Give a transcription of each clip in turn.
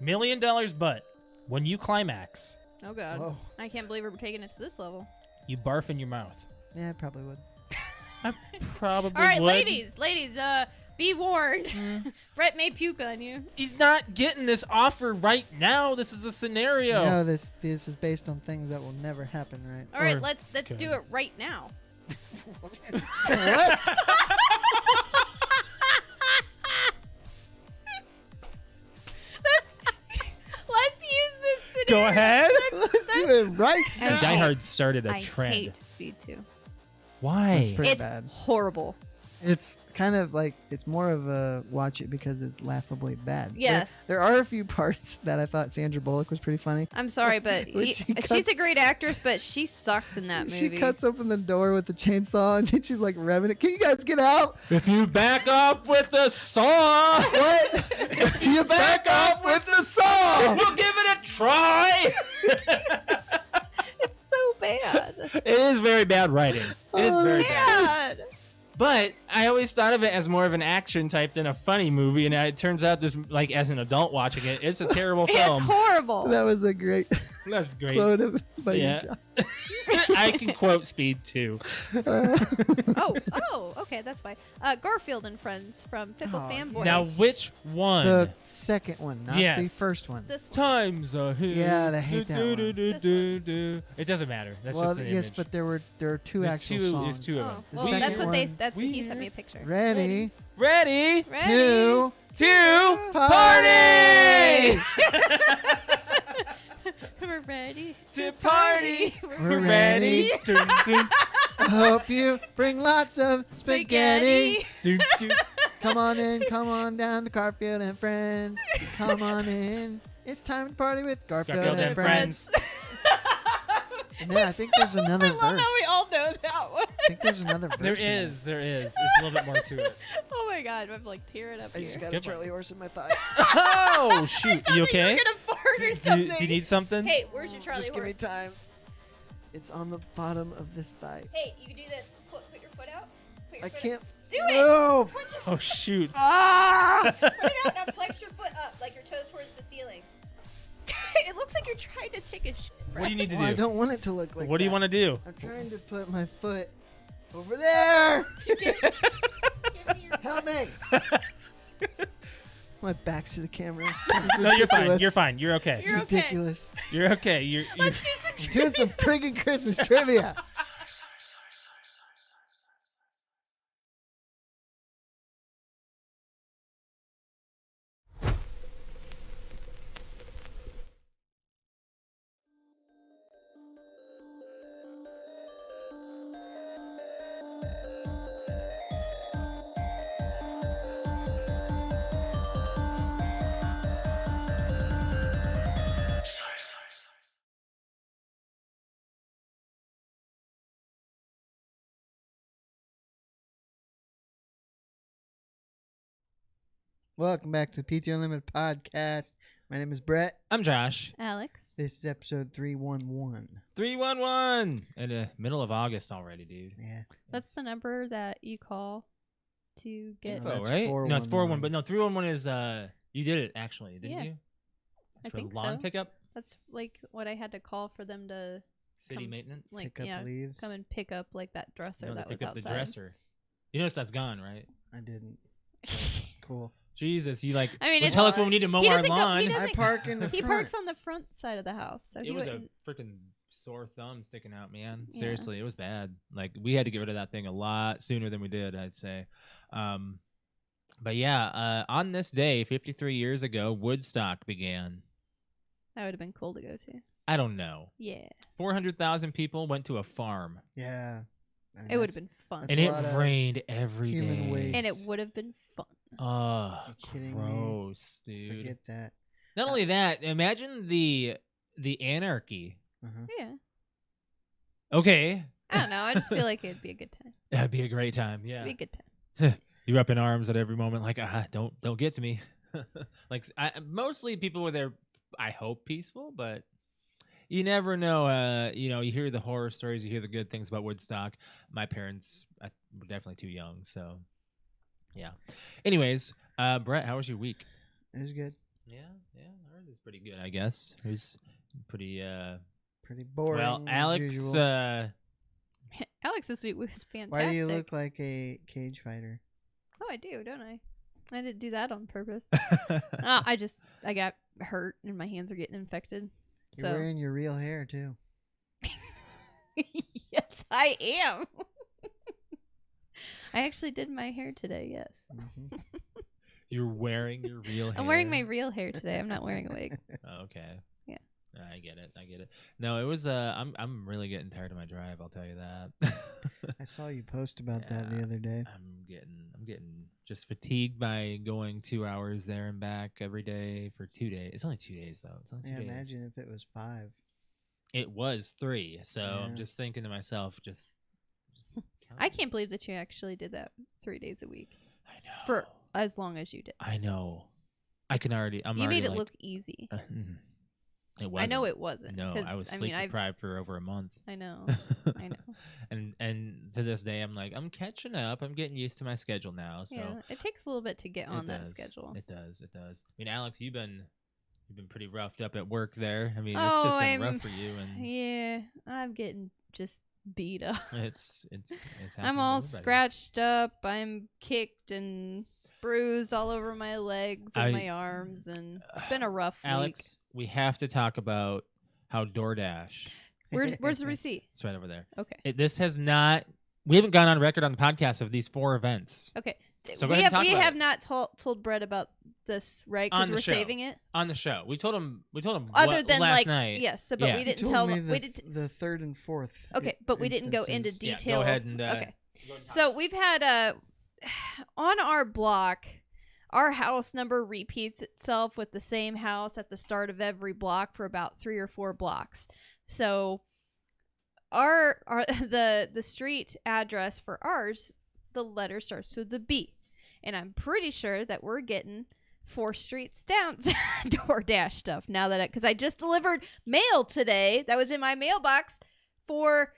$1 million, but when you climax, Oh, God. Whoa. I can't believe we're taking it to this level. you barf in your mouth. Yeah, I probably would. I probably All right, would. ladies, be warned. Brett may puke on you. He's not getting this offer right now. This is a scenario. No, this is based on things that will never happen, right? All right, Or- let's okay. do it right now. What? Let's use this scenario. Go ahead. Let's do it right And now. Die Hard started a I trend. hate Speed 2. Why? That's pretty It's bad. horrible. It's kind of like, it's more of a watch it because it's laughably bad. Yes. There are a few parts that I thought Sandra Bullock was pretty funny. I'm sorry, but When she she's cuts- a great actress, but she sucks in that movie. She cuts open the door with the chainsaw and she's like revving it. Can you guys get out? If you back up with the saw, What? if you back up with the saw, we'll give it a try. It's so bad. It is very bad writing. It is very bad. Bad. But I always thought of it as more of an action type than a funny movie, and it turns out this, like, as an adult watching it, it's a terrible film. It's horrible. That was a great That's great. quote by Yeah. you, John. I can quote Speed too. Oh, okay, that's fine. Garfield and Friends from Pickle Oh, Fanboys. Now, which one? The second one, not the Yes. first one. This one. Times a hit. Yeah, I hate that one. It doesn't matter. That's Well, just an yes, image. but there are two There's actual two- songs. there's two of them. Oh, The well, second that's what they. one- That's he sent me a picture. Ready, Ready Ready. two, to party! We're ready to party. We're ready. Dun, dun, I hope you bring lots of spaghetti. dun, dun. Come on down to Garfield and Friends. Come on in. It's time to party with Garfield, Garfield and and Friends. Friends. And then I think there's another I verse. love how we all know that one. I think there's another verse. There in it. is. There's a little bit more to it. Oh my God, I'm like tearing up I here. just got a Good one. Charlie horse in my thigh. Oh shoot! You okay? You're gonna fart or Do something. you need something? Hey, where's your Charlie Just give me horse? time. It's on the bottom of this thigh. Hey, you can do this. Put your foot out. Put your I foot can't. Out. Do it. No! Put your Oh shoot! Ah! Put it out now. Flex your foot up, like your toes towards the ceiling. It looks like you're trying to take a shit. What do you need to Well, I do? don't want it to look like What do you want to do? I'm trying to put my foot over there. Give me your. Help me. My back's to the camera. No, you're fine. Ridiculous. You're fine. You're okay. It's You're okay. ridiculous. You're okay. You're Let's do some. I'm doing some friggin' Christmas trivia. Welcome back to the PTOUnlimited podcast. My name is Brett. I'm Josh. Alex. This is episode 311. 311 in the middle of August already, dude. Yeah. That's the number that you call to get. No, Oh, that's right? No, it's 411, 411. but no, 311 is you did it actually, didn't Yeah. you? I For think lawn so. pickup, That's like what I had to call for them to city Come- maintenance. like Pick up yeah leaves. come and pick up like that dresser No, they that was picked up outside. the dresser. You notice that's gone, right? I didn't. Cool. Jesus, you like. I mean, well, it's tell us when fine. we need to mow He our doesn't go- lawn. he doesn't- I park in the He front. parks on the front side of the house, so It he was wouldn't. a freaking sore thumb sticking out, man. Yeah. Seriously, it was bad. Like we had to get rid of that thing a lot sooner than we did, I'd say. But yeah, on this day, 53 years ago, Woodstock began. That would have been cool to go to. I don't know. Yeah, 400,000 people went to a farm, Yeah. I mean, it would have that's- been fun, that's and a it lot of rained every day. human waste. and it would have been fun. Oh, You kidding me? gross, dude. Forget that. Not only that, imagine the anarchy. Uh-huh. Yeah, Okay, I don't know. I just feel like it'd be a good time. that'd be a great time. Yeah. It'd be a good time. You're up in arms at every moment, like, don't get to me. Like, mostly people were there, I hope, peaceful, but you never know. You hear the horror stories, you hear the good things about Woodstock. My parents were definitely too young, so yeah. Anyways, Brett, how was your week? It was good. Yeah, ours is pretty good, I guess. It was pretty. Pretty boring. Well, as Alex. usual. Alex this week was fantastic. Why do you look like a cage fighter? Oh, I do, don't I? I didn't do that on purpose. I got hurt and my hands are getting infected. You're wearing your real hair too. Yes, I am. I actually did my hair today. Yes. Mm-hmm. You're wearing your real hair. I'm wearing my real hair today. I'm not wearing a wig. Okay. Yeah. I get it. No, it was. I'm really getting tired of my drive. I'll tell you that. I saw you post about that the other day. I'm getting just fatigued by going 2 hours there and back every day for 2 days. It's only 2 days though. It's only 2 days. Imagine if it was 5. It was 3. So I'm just thinking to myself, just I can't believe that you actually did that 3 days a week. I know. For as long as you did. I know. I can already. You made it look easy. It wasn't. I know it wasn't. No, I was sleep deprived for over a month. I know. And to this day, I'm like, I'm catching up. I'm getting used to my schedule now. So yeah, it takes a little bit to get on that schedule. It does. I mean, Alex, you've been pretty roughed up at work there. I mean, it's just been rough for you. And yeah, I'm getting just beat up. It's I'm all scratched up. I'm kicked and bruised all over my legs and my arms, and it's been a rough Alex, week. We have to talk about how DoorDash. Where's the receipt? It's right over there. Okay. This has not. We haven't gone on record on the podcast of these 4 events. Okay. So we have not told Brett about this, right? Because we're saving it on the show. We told him. Other than last like night. yes, but we didn't tell him. We did the 3rd and 4th. Okay, but we didn't go into detail. Go ahead and. Okay. So we've had on our block. Our house number repeats itself with the same house at the start of every block for about 3 or 4 blocks. So the street address for ours, the letter starts with the B. And I'm pretty sure that we're getting 4 streets down DoorDash stuff now that because I just delivered mail today that was in my mailbox for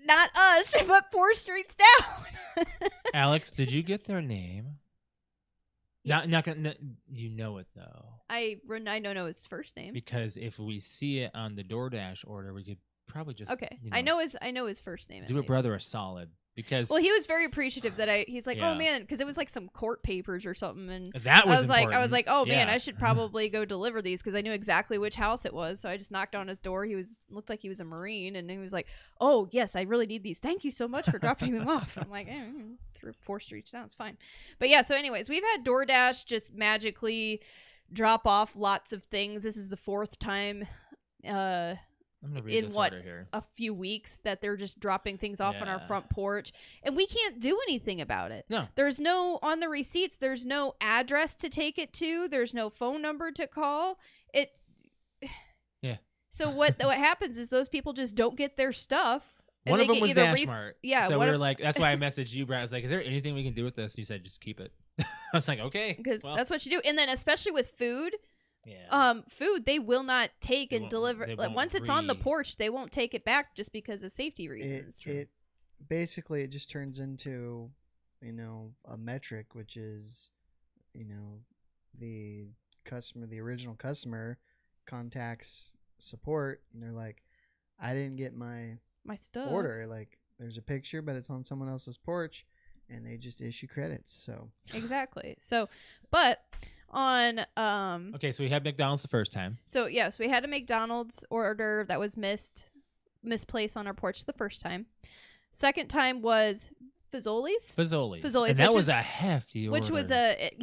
not us, but 4 streets down. Alex, did you get their name? Yes. Not gonna. You know it though. I don't know his first name. Because if we see it on the DoorDash order, we could probably just. Okay, I know his first name. Do a brother a solid because. Well, he was very appreciative that he's like, oh man, because it was like some court papers or something, and that was I was like, oh man, I should probably go deliver these because I knew exactly which house it was. So I just knocked on his door. Looked like he was a Marine, and he was like, oh yes, I really need these. Thank you so much for dropping them off. I'm like, 4 streets down, it's fine. But yeah, so anyways, we've had DoorDash just magically drop off lots of things. This is the 4th time. I'm gonna read this order here. A few weeks that they're just dropping things off on our front porch, and we can't do anything about it. No, there's no on the receipts. There's no address to take it to. There's no phone number to call. Yeah. So what happens is those people just don't get their stuff. One of them was DashMart. Yeah. So we were like, that's why I messaged you, Brad. I was like, is there anything we can do with this? You said, just keep it. I was like, okay. Because that's what you do. And then especially with food. Yeah. Food they will not take and deliver. Once it's on the porch, they won't take it back just because of safety reasons. It basically just turns into, a metric, which is, the customer, the original customer, contacts support, and they're like, I didn't get my stuff order. Like, there's a picture, but it's on someone else's porch, and they just issue credits. So exactly. So, but. On okay, so we had McDonald's the first time. So yes, we had a McDonald's order that was misplaced on our porch the first time. Second time was Fazoli's, and that was a hefty order. Which was it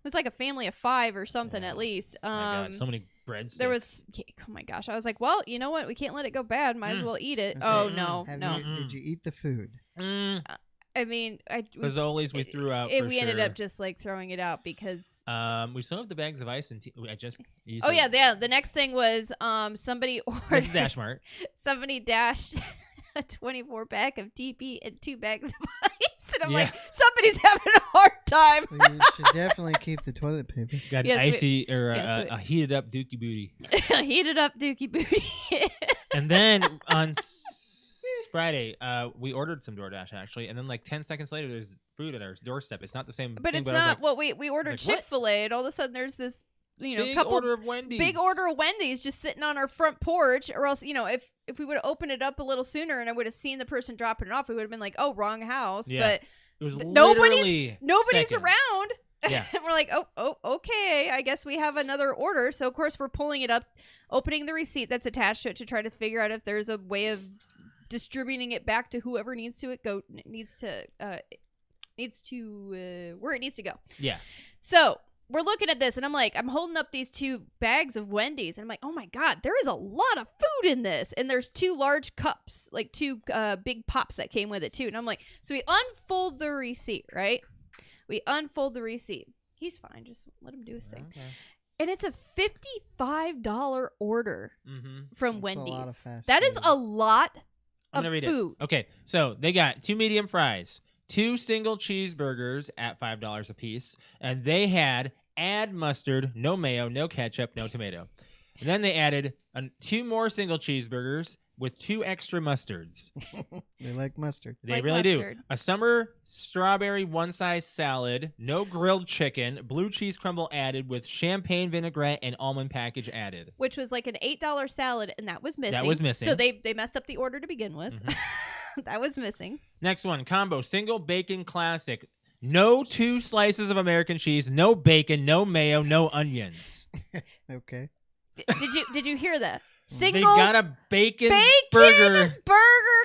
was like a family of 5 or something at least. Oh my God, so many breadsticks. There was oh my gosh, I was like, well, you know what? We can't let it go bad. Might as well eat it. No. Did you eat the food? I mean, Fazoli's we threw out. We ended up just like throwing it out because we still have the bags of ice and tea. I just used the next thing was somebody ordered DashMart. Somebody dashed a 24 pack of TP and 2 bags of ice, and I'm like, somebody's having a hard time. Well, you should definitely keep the toilet paper. Got an icy or a heated up Dookie Booty. Heated up Dookie Booty. And then on Friday, we ordered some DoorDash actually, and then like 10 seconds later, there's food at our doorstep. It's not the same. But thing, it's not. Like, we ordered Chick-fil-A, and all of a sudden there's this Big couple order of Wendy's. big order of Wendy's just sitting on our front porch, or else, if we would have opened it up a little sooner and I would have seen the person dropping it off, we would have been like, oh, wrong house. Yeah. But It was nobody's seconds. around. Yeah. And we're like, oh, okay, I guess we have another order. So of course we're pulling it up, opening the receipt that's attached to it to try to figure out if there's a way of distributing it back to whoever needs to where it needs to go. Yeah. So we're looking at this, and I'm holding up these 2 bags of Wendy's, and I'm like, oh my God, there is a lot of food in this. And there's 2 large cups, like 2 big pops that came with it too. And I'm like, so we unfold the receipt, right? We unfold the receipt. He's fine. Just let him do his thing. Okay. And it's a $55 order from That's Wendy's. a lot of fast That is food. a lot I'm of gonna read food. it. Okay, so they got 2 medium fries, 2 single cheeseburgers at $5 a piece, and they had add mustard, no mayo, no ketchup, no tomato. And then they added 2 more single cheeseburgers with 2 extra mustards. They like mustard. They Like really mustard. do. A summer strawberry one-size salad, no grilled chicken, blue cheese crumble added with champagne vinaigrette and almond package added. Which was like an $8 salad, and that was missing. That was missing. So they messed up the order to begin with. That was missing. Next one, combo, single bacon classic. No 2 slices of American cheese, no bacon, no mayo, no onions. Okay. Did you hear that? They Single got a bacon burger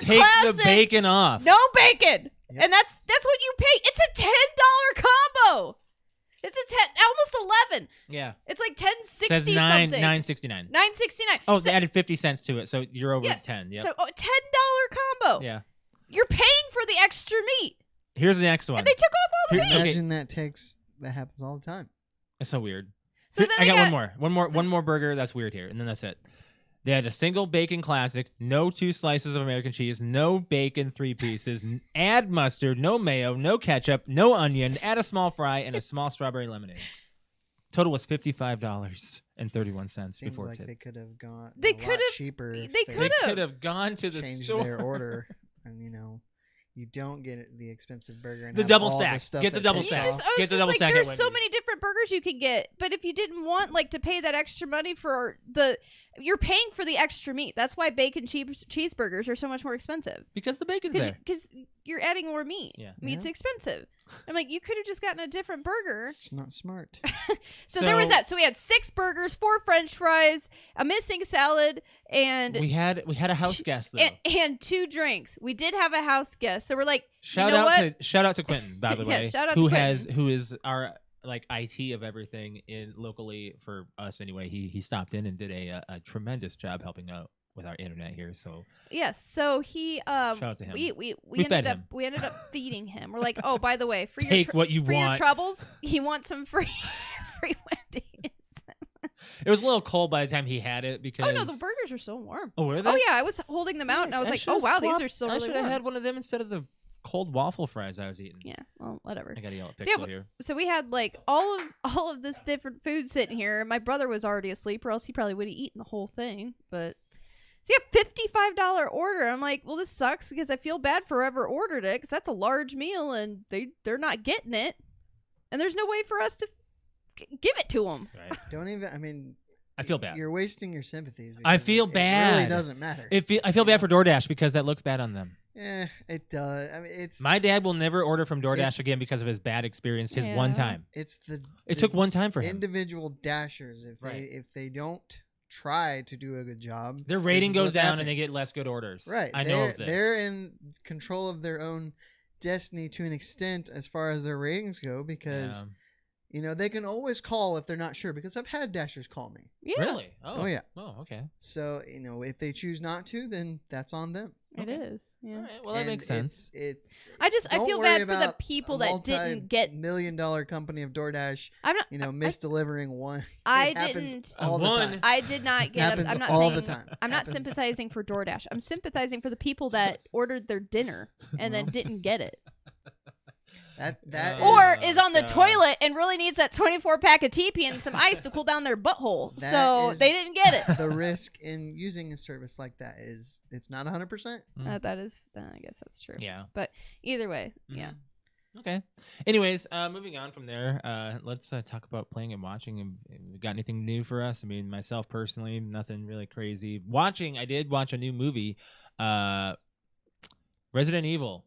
Take classic. the bacon off. No bacon. Yep. And that's what you pay. It's a $10 combo. It's almost 11. Yeah. It's like Says 10.60 nine something. $9.69. $9.69. Oh, So- they added 50 cents to it, so you're over yes. 10. Yep. So $10 combo. Yeah. You're paying for the extra meat. Here's the next one. And they took off all the Here- meat. okay. Imagine that happens all the time. It's so weird. So then I they got one more burger that's weird here, and then that's it. They had a single bacon classic, no 2 slices of American cheese, no bacon 3 pieces, add mustard, no mayo, no ketchup, no onion, add a small fry, and a small strawberry lemonade. Total was $55.31 Seems before like tip. they could have gone They a lot could've- cheaper. if they They could've. could have gone to the changed store. their order, and you don't get the expensive burger. And The have double all stack. The stuff Get the that double takes stack. off. Get the double stack at There's so Wendy's. many different burgers you can get, but if you didn't want to pay that extra money for you're paying for the extra meat. That's why bacon cheeseburgers are so much more expensive. Because the bacon's there. Because you're adding more meat. Yeah. Meat's Yeah. expensive. I'm like, you could have just gotten a different burger. It's not smart. So there was So- that. So we had 6 burgers, 4 French fries, a missing salad, and We had a house guest though. and 2 drinks. We did have a house guest, so we're like, Shout you know what? out to Quentin, by the Yeah, way, shout out to who is our like IT of everything in locally for us anyway. He stopped in and did a tremendous job helping out with our internet here. So Yes, so he shout out to him. we fed ended up him. we ended up feeding him. We're like, oh, by the way, for Take what you for your want. troubles, he wants some free Wendy's. It was a little cold by the time he had it because Oh no, the burgers are still warm. Oh, were they? Oh yeah, I was holding them out and I was like, oh wow, these are still I really should have warm. had one of them instead of the cold waffle fries I was eating. Yeah, well, whatever. I gotta yell at So, yeah, Pixel here. So we had like all of this different food sitting here. My brother was already asleep, or else he probably would have eaten the whole thing. But so yeah, $55 order. I'm like, well, this sucks because I feel bad for whoever ordered it because that's a large meal and they're not getting it, and there's no way for us to give it to them. Right. Don't even. I mean, I feel bad. You're wasting your sympathies. I because feel It bad. really doesn't matter. I feel bad for DoorDash because that looks bad on them. It does. I mean, it's My dad will never order from DoorDash It's- again because of his bad experience. His one Yeah. time. It's It the took one time for him. individual dashers. Right. If they don't try to do a good job, Their this rating is goes what's down happening. and they get less good orders. Right. I know of this. They're in control of their own destiny to an extent as far as their ratings go because Yeah. they can always call if they're not sure because I've had dashers call me. Yeah, Really? Oh, yeah. Oh, okay. So, if they choose not to, then that's on them. it is. Yeah. All right. Well, that And makes sense. I I feel bad for the people that didn't get. $1,000,000 company of DoorDash, I'm not. misdelivering one. I It happens didn't. all the One. time. I did not get. Happens I'm not all saying. the time. I'm not Happens. sympathizing for DoorDash. I'm sympathizing for the people that ordered their dinner and then Well. didn't get it, That or Oh, is on the God. toilet and really needs that 24-pack of TP and some ice to cool down their butthole. That So is- they didn't get it. the risk in using a service like that it's not 100%. That is. I guess that's true. Yeah. Either way, yeah. Mhm. Okay. Anyways, moving on from there, let's talk about playing and watching. And got anything new for us? I mean, myself personally, nothing really crazy. Watching, I did watch a new movie, Resident Evil.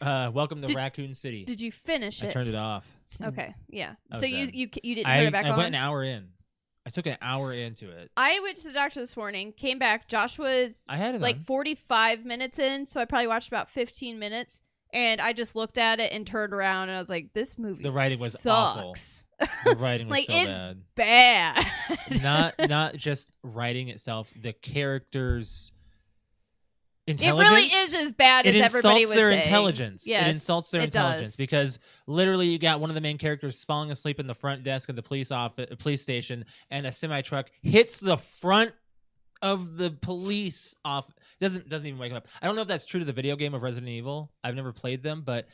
Welcome to Raccoon City. Did you finish it? I turned it off. Okay, yeah. I So was you done. didn't turn it back I on? went an hour in. I took an hour into it. I went to the doctor this morning, came back. Josh was I had it like on. 45 minutes in, so I probably watched about 15 minutes. And I just looked at it and turned around, and I was like, "This movie The writing was sucks." The writing was Like, so it's bad. bad. Not just writing itself, the characters' It intelligence. really is as bad as everybody was their saying. intelligence. Yes, it insults their it intelligence does. because literally you got one of the main characters falling asleep in the front desk of the police station, and a semi truck hits the front of the police off. Doesn't even wake him up. I don't know if that's true to the video game of Resident Evil. I've never played them, but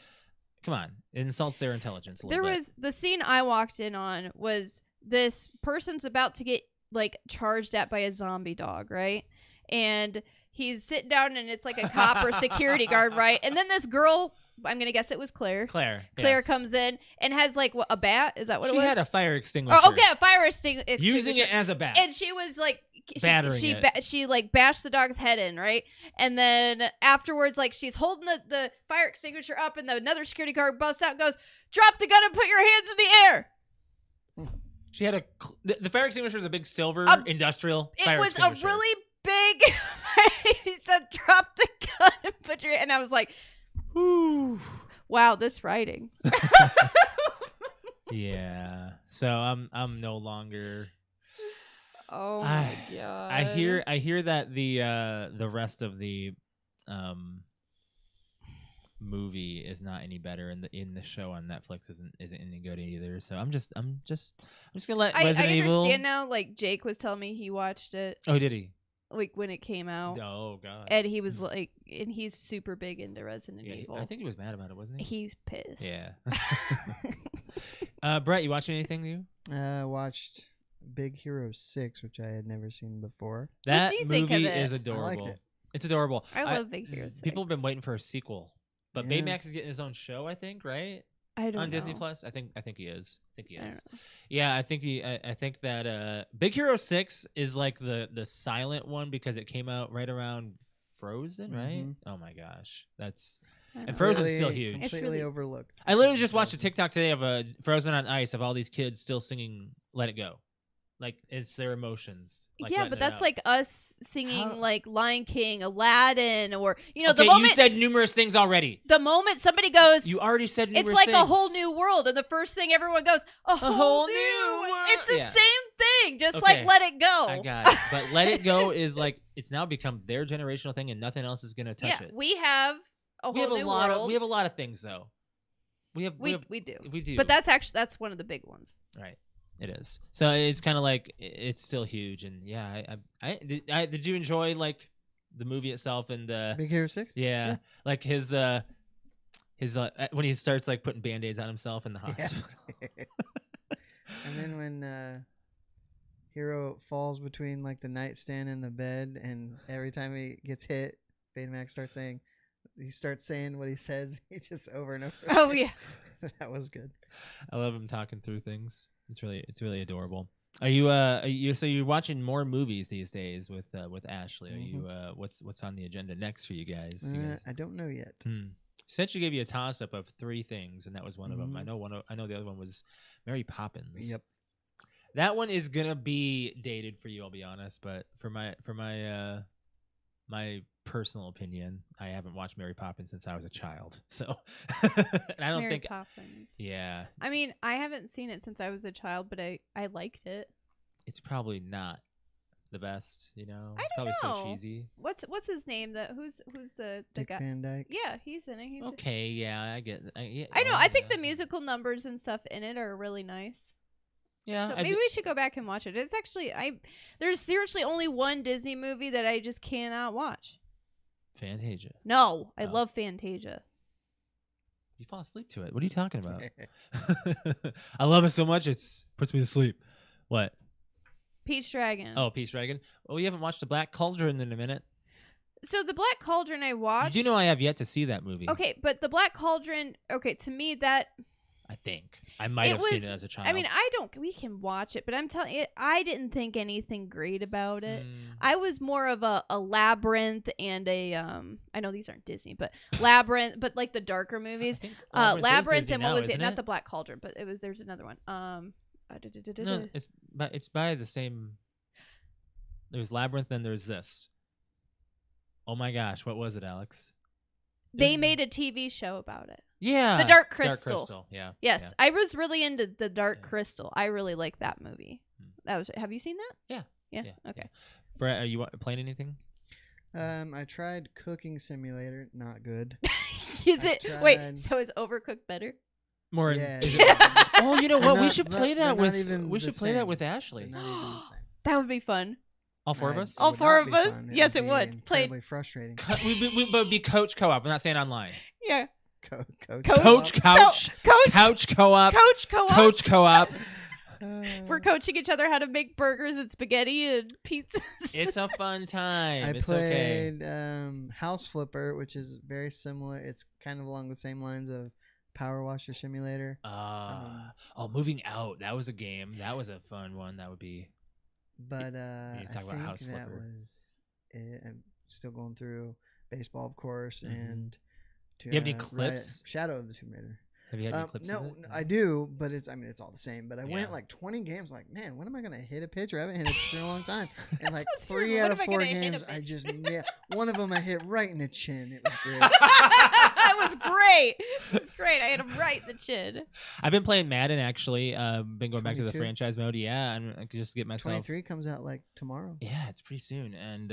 come on, it insults their intelligence a little bit. Was the scene I walked in on was this person's about to get like charged at by a zombie dog, right? And he's sitting down, and it's like a cop or security guard, right? And then this girl, I'm gonna guess it was Claire. Claire yes. comes in and has like a bat. Is that what she it was? She had a fire extinguisher. Oh, okay, a fire extinguisher. Using it as a bat. And she was like, battering she like bashed the dog's head in, right? And then afterwards, like she's holding the fire extinguisher up, and another security guard busts out and goes, "Drop the gun and put your hands in the air." She had the fire extinguisher is a big silver industrial fire extinguisher. It was a really big. He said, "Drop the gun and put your," and I was like, "Ooh, wow, this writing." Yeah. So I'm no longer. Oh my god. I hear that the rest of the movie is not any better, and in the show on Netflix isn't any good either. So I'm just gonna let Resident Evil. I understand now. Like Jake was telling me he watched it. Oh, did he? Like when it came out. Oh god. And he was like, and he's super big into Resident Evil. I think he was mad about it, wasn't he? He's pissed. Yeah. Brett, you watching anything new? Watched Big Hero 6, which I had never seen before. That What'd you think of movie it? is adorable. I liked it. It's adorable. I love Big Hero 6. People have been waiting for a sequel, but Yeah. Baymax is getting his own show, I think, right? I don't know. On Disney Plus. I think he is. I don't know. Yeah, I think that Big Hero 6 is like the silent one because it came out right around Frozen, right? Mhm. Oh my gosh, that's I and don't know. Frozen's still huge. It's Completely really- overlooked. I literally just watched a TikTok today of a Frozen on Ice of all these kids still singing "Let It Go," like it's their emotions. Like yeah, letting but it that's out. like us singing How- like Lion King, Aladdin, or okay, the moment you said numerous things already. the moment somebody goes, You already said numerous it's like things. a whole new world, and the first thing everyone goes, a whole new world. It's the Yeah. same thing, just Okay. like Let It Go. I got it. But Let It Go is like it's now become their generational thing, and nothing else is gonna touch Yeah, it. we have a We whole have new a lot world. of we have a lot of things though. We We do. We do. But that's one of the big ones. right. It is. So it's kind of like it's still huge, and yeah, did you enjoy like the movie itself and Big Hero 6? yeah, like his when he starts like putting band-aids on himself in the Yeah. hospital. And then when Hero falls between like the nightstand and the bed, and every time he gets hit, Betamax starts saying what he says. He just over and over. Oh again. yeah. That was good. I love him talking through things. It's really adorable. Are you so you're watching more movies these days with Ashley? Are you what's on the agenda next for you guys? I don't know yet. Since she gave you a toss up of 3 things, and that was one of them. I know the other one was Mary Poppins. Yep. That one is gonna be dated for you. I'll be honest, but for my personal opinion, I haven't watched Mary Poppins since I was a child. So and I don't Mary think. Poppins. Yeah, I mean, I haven't seen it since I was a child, but I liked it. it's probably not the best. You know, I it's don't probably so know. cheesy. What's his name? Who's the Dick guy? Van Dyke. Yeah, he's in it. Okay, yeah, I get. Yeah, I know. well, I think yeah. the musical numbers and stuff in it are really nice. Yeah, So I maybe we should go back and watch it. It's actually there's seriously only one Disney movie that I just cannot watch. Fantasia. No, I Oh. love Fantasia. You fall asleep to it. What are you talking about? I love it so much it puts me to sleep. What? Peach Dragon. Oh, Peace Dragon. Oh, you haven't watched The Black Cauldron in a minute. So the Black Cauldron I watched. You do know I have yet to see that movie. Okay, but the Black Cauldron. Okay, to me that. I think I might have seen it as a child. I mean, we can watch it, but I'm telling you, I didn't think anything great about it. I was more of a Labyrinth and a I know these aren't Disney, but Labyrinth, but like the darker movies. Labyrinth and what was it? Not the Black Cauldron, but there's another one. No, it's by the same. There's Labyrinth, then there's this. Oh my gosh, what was it, Alex? They made a TV show about it. Yeah. The Dark Crystal. Dark Crystal, yeah. Yes, yeah. I was really into the Dark Crystal. I really like that movie. Have you seen that? Yeah. Yeah. Okay. Yeah. Brett, are you playing anything? I tried Cooking Simulator. Not good. Wait, so is Overcooked better? More. Yeah. Oh, you know what? We should play that with. We should play that with Ashley. Not even the same. That would be fun. All four of us? All four of us? Yes, it would. Incredibly frustrating. We would be coach co-op. I'm not saying online. Yeah. Coach couch co-op. Coach co-op. Coach co-op. We're coaching each other how to make burgers and spaghetti and pizzas. It's a fun time. I It's played okay. House Flipper, which is very similar. It's kind of along the same lines of Power Washer Simulator. Moving Out. That was a game. That was a fun one. That would be. But I talk think about House that Flipper. was it. I'm still going through baseball, of course, and do you have any clips? Shadow of the Tomb Raider. Have you had any clips? No, I do, but it's all the same. But I went like 20 games. Like, man, when am I gonna hit a pitcher? I haven't hit a pitcher in a long time. And like so 3 out of 4 games, I just one of them I hit right in the chin. It was great. That was great. It was great. I hit him right in the chin. I've been playing Madden actually. Been going back to the 22? franchise mode. Yeah, and I could just get myself. 23 comes out like tomorrow. Yeah, it's pretty soon. And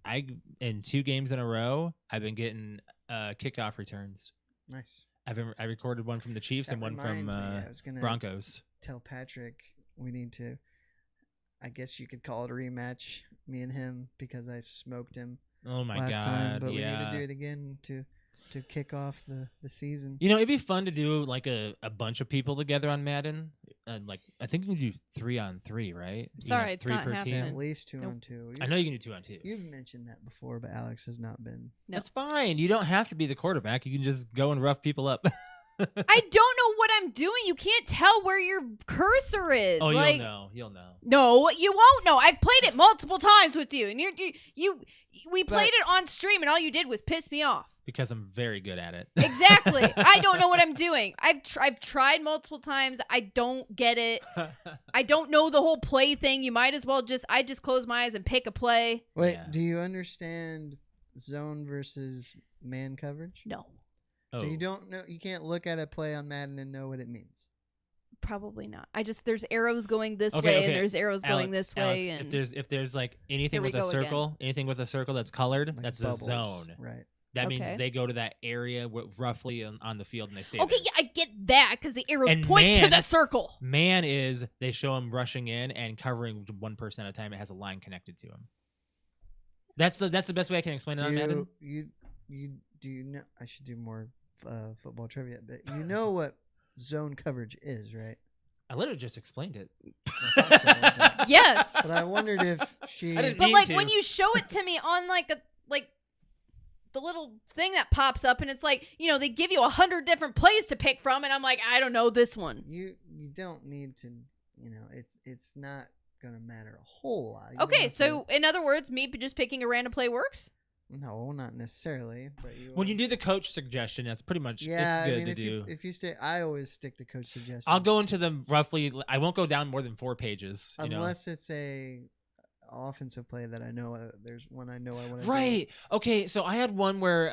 I in 2 games in a row, I've been getting kickoff returns. Nice. I recorded one from the Chiefs That and one from I was gonna Broncos. Tell Patrick we need to. I guess you could call it a rematch, me and him, because I smoked him Oh my last god! time. But yeah. we need to do it again to kick off the season. You know, it'd be fun to do like a bunch of people together on Madden. Like I think we can do 3-on-3, right? Sorry, it's 3 not per happening. team. At least 2 Nope. on 2. I know you can do 2-on-2. You've mentioned that before, but Alex has not been. No. That's fine. You don't have to be the quarterback. You can just go and rough people up. I don't know what I'm doing. You can't tell where your cursor is. Oh, like, you'll know. You'll know. No, you won't know. I've played it multiple times with you, and we played it on stream, and all you did was piss me off. Because I'm very good at it. Exactly. I don't know what I'm doing. I've tried multiple times. I don't get it. I don't know the whole play thing. You might as well just close my eyes and pick a play. Wait, Yeah. do you understand zone versus man coverage? No, So you don't know. You can't look at a play on Madden and know what it means. probably not. there's arrows going this Okay, way, okay. and there's arrows going Alex, this way, Alex, and if there's like anything Here we with a go again. circle, anything with a circle that's colored, Like that's bubbles, a zone. right? That Okay. means they go to that area roughly on the field and they stay okay, there. yeah, I get that because the arrows And point to man, the circle. Man is they show him rushing in and covering one person at a time. It has a line connected to him. That's the best way I can explain it on Madden. Do you know? I should do more football trivia, but you know what zone coverage is, right? I literally just explained it. I thought so, but- Yes, But I wondered if she. I didn't but mean like to. when you show it to me on like the little thing that pops up, and it's like, they give you 100 different plays to pick from, and I'm like, I don't know this one. You don't need to. It's not gonna matter a whole lot. You Okay, don't have so in other words, me just picking a random play works. no, not necessarily. But When you do the coach suggestion, that's pretty much yeah, it's good I mean, to if do. if you stay, I always stick to coach suggestions. I'll go into them roughly. I won't go down more than 4 pages. unless it's a offensive play that I know. There's one I know I want to. Right. Okay. So I had one where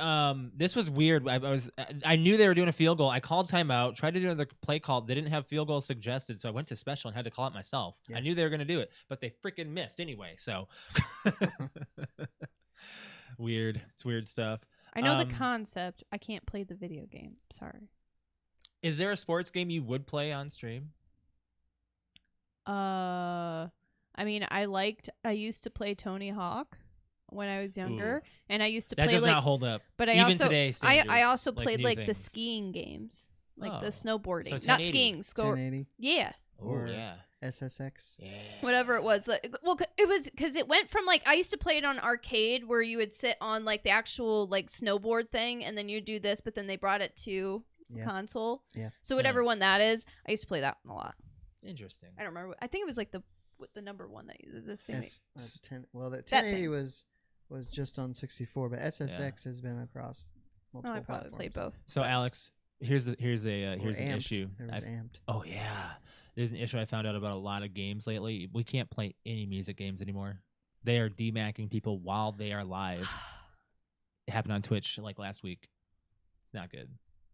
this was weird. I knew they were doing a field goal. I called timeout. Tried to do another play call. They didn't have field goal suggested, so I went to special and had to call it myself. Yeah. I knew they were going to do it, but they freaking missed anyway. So weird. It's weird stuff. I know the concept. I can't play the video game. Sorry. Is there a sports game you would play on stream? I mean, I used to play Tony Hawk when I was younger, Ooh. and I used to That play does like, not hold up. but I Even also today, I standards, also like played new like the things. skiing games, like Oh. the snowboarding, So not 1080. skiing, 1080. yeah. Oh Or yeah. SSX. Yeah. Whatever it was. Well, it was because it went from like I used to play it on arcade where you would sit on like the actual like snowboard thing and then you do this, but then they brought it to console. Yeah. So whatever one that is, I used to play that one a lot. Interesting. I don't remember. I think it was like the number one that the thing. Well, the 1080 was just on 64, but SSX has been across multiple I probably platforms. played both. So Alex, here's an Amped. issue. There was Amped. Oh yeah, there's an issue I found out about a lot of games lately. We can't play any music games anymore. They are demacking people while they are live. It happened on Twitch like last week. It's not good.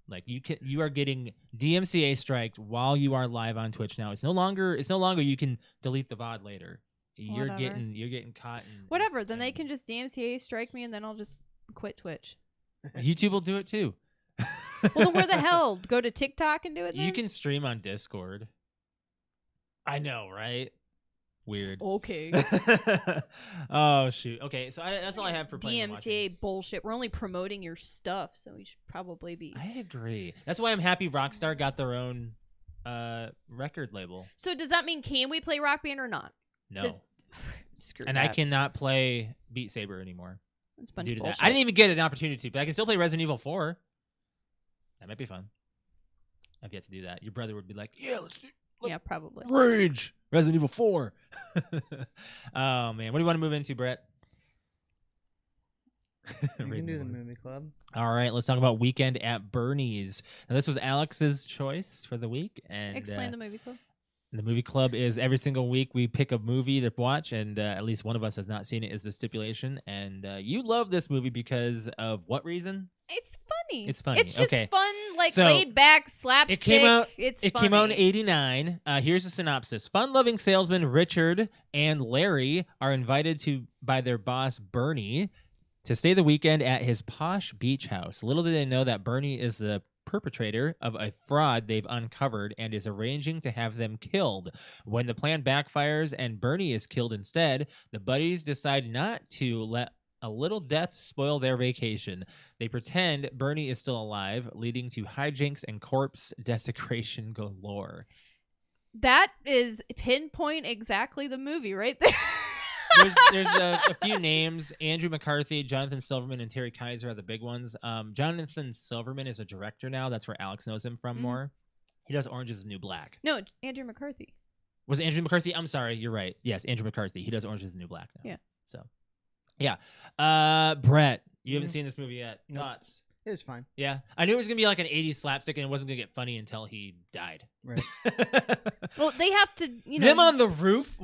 Like you are getting DMCA striked while you are live on Twitch now. It's no longer you can delete the VOD later. You're getting caught in whatever. Then they can just DMCA strike me and then I'll just quit Twitch. YouTube will do it too. Well, then where the hell? Go to TikTok and do it then? You can stream on Discord. I know, right? Weird. Okay. Oh shoot. Okay, so that's all I have for playing. DMCA bullshit. We're only promoting your stuff, so we should probably be. I agree. That's why I'm happy Rockstar got their own record label. So does that mean can we play Rock Band or not? No. Screw And that. I cannot play Beat Saber anymore. That's a bunch Due of to bullshit. that. I didn't even get an opportunity to, but I can still play Resident Evil 4. That might be fun. I've yet to do that. Your brother would be like, "Yeah, let's do." Yeah, probably. Rage. Resident Evil 4. Oh man, what do you want to move into, Brett? You can do the movie club. All right, let's talk about Weekend at Bernie's. Now, this was Alex's choice for the week, and Explain the movie club. the movie club is every single week we pick a movie to watch, and at least one of us has not seen it. Is the stipulation? And you love this movie because of what reason? It's funny. It's funny. It's just Okay. fun, like So, laid back slapstick. It came out. It's It funny. came out in '89. Here's a synopsis: fun-loving salesman Richard and Larry are invited by their boss Bernie to stay the weekend at his posh beach house. Little do they know that Bernie is the perpetrator of a fraud they've uncovered and is arranging to have them killed. When the plan backfires and Bernie is killed instead, the buddies decide not to let a little death spoil their vacation. They pretend Bernie is still alive, leading to hijinks and corpse desecration galore. That is pinpoint exactly the movie right there. There's a few names. Andrew McCarthy, Jonathan Silverman, and Terry Kaiser are the big ones. Jonathan Silverman is a director now. That's where Alex knows him from more. He does Orange is the New Black. No, Andrew McCarthy. Was it Andrew McCarthy? I'm sorry. You're right. Yes, Andrew McCarthy. He does Orange is the New Black now. Yeah. So, yeah. Brett, you haven't seen this movie yet. Nope. Thoughts? It was fine. Yeah. I knew it was going to be like an 80s slapstick and it wasn't going to get funny until he died. Right. Well, they have to, Them on the roof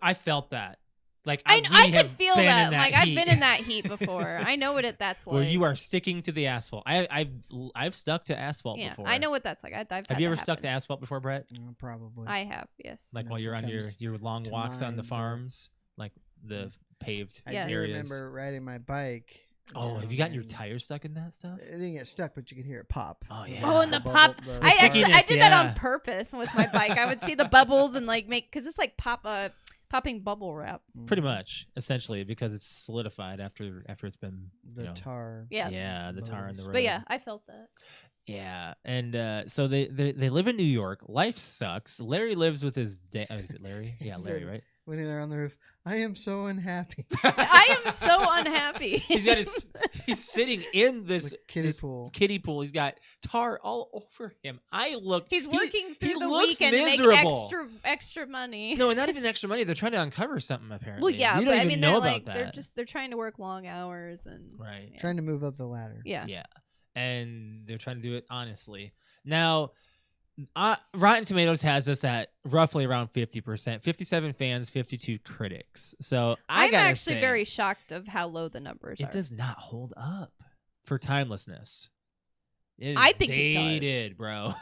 I felt that. Like I could feel that. Like heat. I've been in that heat before. I know what that's like. Where you are sticking to the asphalt. I've stuck to asphalt before. I know what that's like. Have you ever stuck to asphalt before, Brett? Probably. I have, yes. Like while you're on your long walks on the farms, like the paved I Yes. do areas. remember riding my bike. Oh, have you gotten your tires stuck in that stuff? It didn't get stuck, but you could hear it pop. Oh yeah. Oh, and the The pop. bubble- the I stickiness, did that yeah. on purpose with my bike. I would see the bubbles and like because it's like popping bubble wrap. Pretty much, essentially, because it's solidified after it's been The tar. Yeah. Yeah, the tar in the road. But yeah, I felt that. Yeah, and so they live in New York. Life sucks. Larry lives with his dad. Is it Larry? Yeah, Larry, right? When they're on the roof, I am so unhappy. I am so unhappy. He's sitting in this The kiddie this pool. kiddie pool. He's got tar all over him. He's working he through the looks weekend to make miserable. extra money. No, not even extra money. They're trying to uncover something apparently. Well, yeah, you don't but I even mean, know they're about like that. they're trying to work long hours and right. yeah. Trying to move up the ladder. Yeah. Yeah, and they're trying to do it honestly. Now, Rotten Tomatoes has us at roughly around 50%. 57 fans, 52 critics. So I'm gotta actually say, very shocked of how low the numbers are. It does not hold up for timelessness. It is I think it does. dated, bro.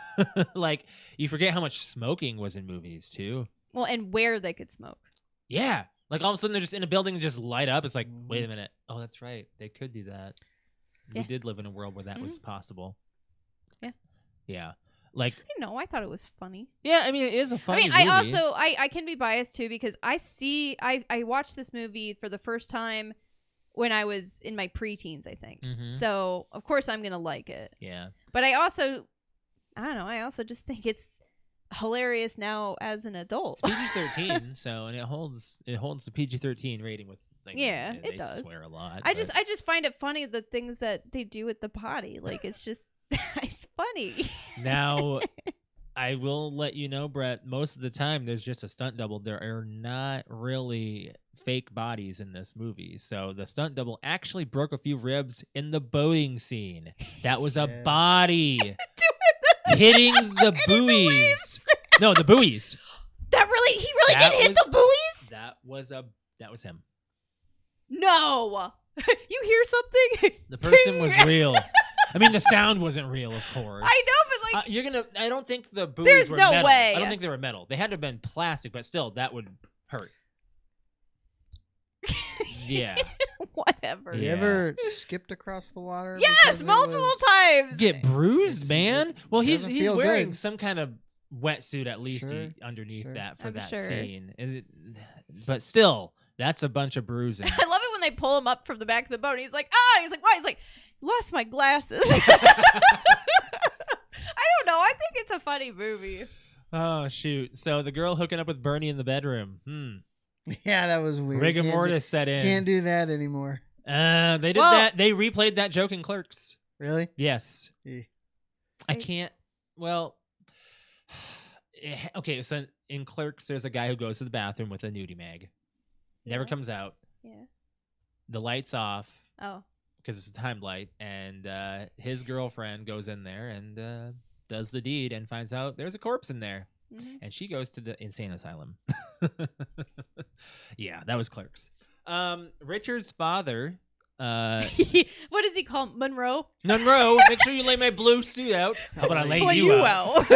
Like you forget how much smoking was in movies too. Well, and where they could smoke. Yeah, like all of a sudden they're just in a building and just light up. It's like, wait a minute. Oh, that's right. They could do that. Yeah. We did live in a world where that was possible. Yeah. Yeah. Like, I know. I thought it was funny. yeah, I mean, it is a funny movie. I also I can be biased too because I watched this movie for the first time when I was in my preteens, I think. Mhm. So of course I'm gonna like it. Yeah. But I don't know. I also just think it's hilarious now as an adult. It's PG-13, so and it holds the PG-13 rating with. Like, Yeah, they it does. Swear a lot. I just find it funny the things that they do with the body. Like it's just it's funny. Now, I will let you know, Brett. Most of the time, there's just a stunt double. There are not really fake bodies in this movie. So the stunt double actually broke a few ribs in the boating scene. That was a body hitting the buoys. No, the buoys. He really did hit the buoys? That was him. No. You hear something? The person was real. I mean, the sound wasn't real, of course. I know, but like I don't think the buoys there's were no metal. way. I don't think they were metal. They had to have been plastic, but still, that would hurt. Yeah. Whatever. You ever skipped across the water? Yes, because it multiple was- times. Get bruised, It's- man. it Well, he's doesn't feel wearing good. some kind of wetsuit at least Sure, underneath sure. that for I'm that sure. scene. But still, that's a bunch of bruising. I love it when they pull him up from the back of the boat. And he's like, he's like, why? He's like, lost my glasses. I don't know. I think it's a funny movie. Oh shoot! So the girl hooking up with Bernie in the bedroom. Yeah, that was weird. Rigor Can't mortis set in. Can't do that anymore. They did Well- that. They replayed that joke in Clerks. Really? Yes. Yeah. I can't. Well, okay. So in Clerks, there's a guy who goes to the bathroom with a nudie mag. Never Yeah. comes out. Yeah. The light's off Oh. because it's a timed light, and his girlfriend goes in there and does the deed and finds out there's a corpse in there, Mhm. and she goes to the insane asylum. Yeah, that was Clerks. Richard's father. What does he call him? Monroe? Monroe, make sure you lay my blue suit out. How about I lay Pull you you out? out.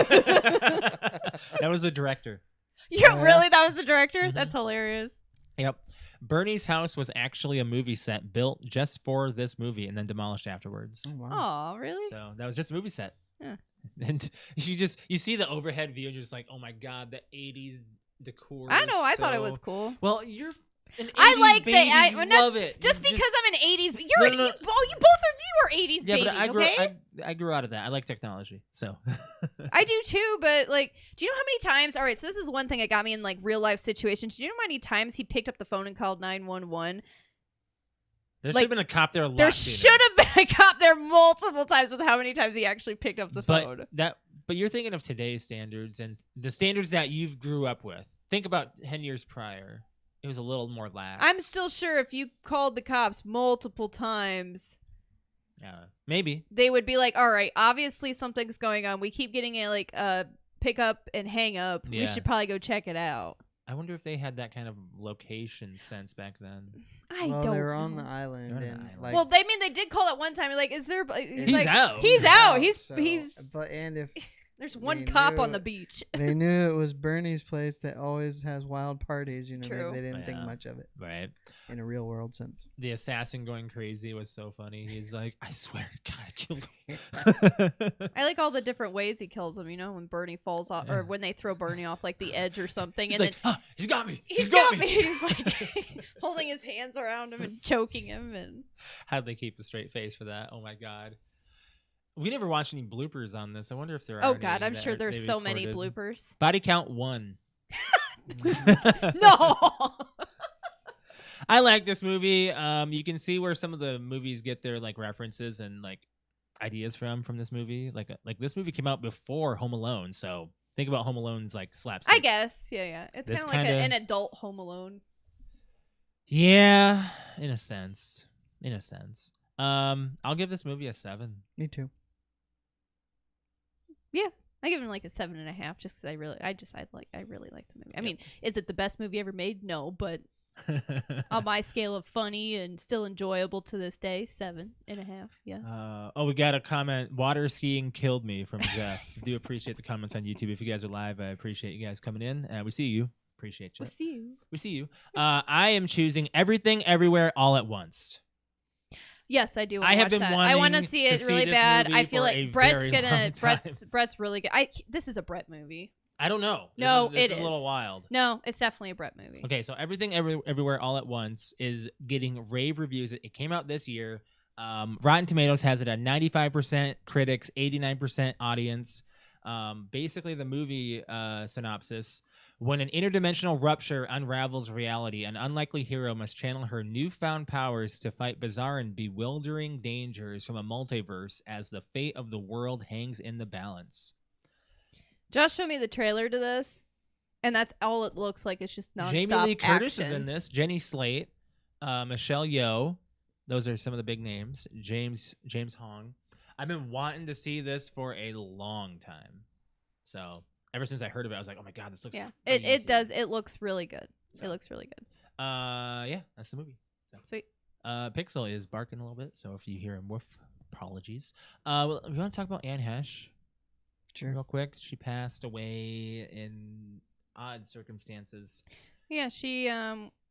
That was the director. Yeah, Yeah. really? That was the director? Mhm. That's hilarious. Yep. Bernie's house was actually a movie set built just for this movie and then demolished afterwards. Oh, wow. Oh, really? So that was just a movie set. Yeah. And you see the overhead view and you're just like, oh my god, the 80s decor. I is know. I thought it so- was cool. Well, you're an 80s I like baby. that. You No, love it. Just You because I'm an 80s, but you're No, no, no. you both of you are 80s yeah, babies, but okay? I grew out of that. I like technology. So I do too, but like, do you know how many times? All right, so this is one thing that got me in like real life situations. Do you know how many times he picked up the phone and called 911? there should like, have been a cop there a lot There sooner. should have been a cop there multiple times with how many times he actually picked up the phone. But you're thinking of today's standards and the standards that you've grew up with. Think about 10 years prior. It was a little more lax. I'm still sure if you called the cops multiple times, maybe. they would be like, all right, obviously something's going on. We keep getting a pick up and hang up. We Yeah. should probably go check it out. I wonder if they had that kind of location sense back then. I Well, don't they were on know. the island, They're on the and island. like, Well, they did call it one time. Like, is there? He's He's like, out. He's out. He's so- he's. But and if There's one they cop on knew- the beach. they knew it was Bernie's place that always has wild parties, maybe True. they didn't think Yeah. much of it Right. in a real world sense. The assassin going crazy was so funny. He's like, I swear to God, I killed him. I like all the different ways he kills him. You know, when Bernie falls off, Yeah. or when they throw Bernie off like the edge or something, He's and like, ah, he's got me. then he's got me. He's like holding his hands around him and choking him, and How'd they keep a straight face for that? Oh my God. We never watched any bloopers on this. I wonder if there are. oh any god, I'm that sure they there's so many recorded. bloopers. Body count 1. No. I like this movie. You can see where some of the movies get their like references and like ideas from this movie. Like this movie came out before Home Alone, so think about Home Alone's like slapstick. I guess, yeah. It's This kind of like kinda- an adult Home Alone. Yeah, in a sense. I'll give this movie a 7. Me too. I give him like a 7.5, just because I really like the movie. I mean, is it the best movie ever made? No, but on my scale of funny and still enjoyable to this day, 7.5. Yes. We got a comment. Water skiing killed me from Jeff. Do appreciate the comments on YouTube. If you guys are live, I appreciate you guys coming in. We see you. Appreciate you. We'll see you. We see you. I am choosing Everything Everywhere All at Once. Yes, I do. Want I to have watch been that. I want wanting to see it to really see this bad. movie I feel for like a Brett's very gonna. long time. Brett's really good. This is a Brett movie. I don't know. No, this it is a little is. wild. No, it's definitely a Brett movie. Okay, so Everything Everywhere All at Once is getting rave reviews. It came out this year. Rotten Tomatoes has it at 95% critics, 89% audience. Basically, the movie synopsis: when an interdimensional rupture unravels reality, an unlikely hero must channel her newfound powers to fight bizarre and bewildering dangers from a multiverse as the fate of the world hangs in the balance. Josh showed me the trailer to this, and that's all it looks like. It's just nonstop Jamie Lee Curtis action. is in this. Jenny Slate, Michelle Yeoh. Those are some of the big names. James Hong. I've been wanting to see this for a long time. So ever since I heard of it, I was like, oh my God, this looks it does. It looks really good. So, it looks really good. Yeah, that's the movie. So. Sweet. Pixel is barking a little bit, so if you hear him woof, apologies. Well, we want to talk about Anne Hesh. Sure. Real quick. She passed away in odd circumstances. Yeah, she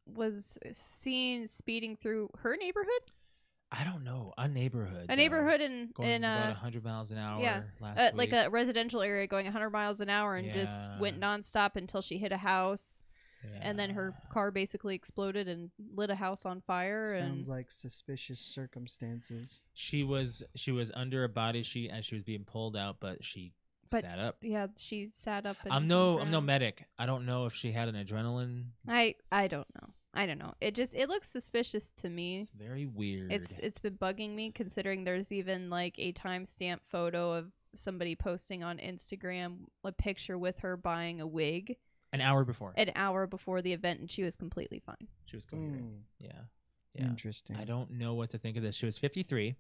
was seen speeding through her neighborhood. I don't know. A neighborhood. A neighborhood in about 100 miles an hour. yeah, last like week. a residential area going 100 miles an hour and just went nonstop until she hit a house. Yeah. And then her car basically exploded and lit a house on fire. Sounds like suspicious circumstances. She was under a body sheet as she was being pulled out, but she sat up. Yeah, she sat up. And I'm no medic. I don't know if she had an adrenaline. I don't know. I don't know. It looks suspicious to me. It's very weird. It's been bugging me considering there's even like a timestamp photo of somebody posting on Instagram a picture with her buying a wig. An hour before the event, and she was completely fine. She was coherent. Yeah. Interesting. I don't know what to think of this. She was 53.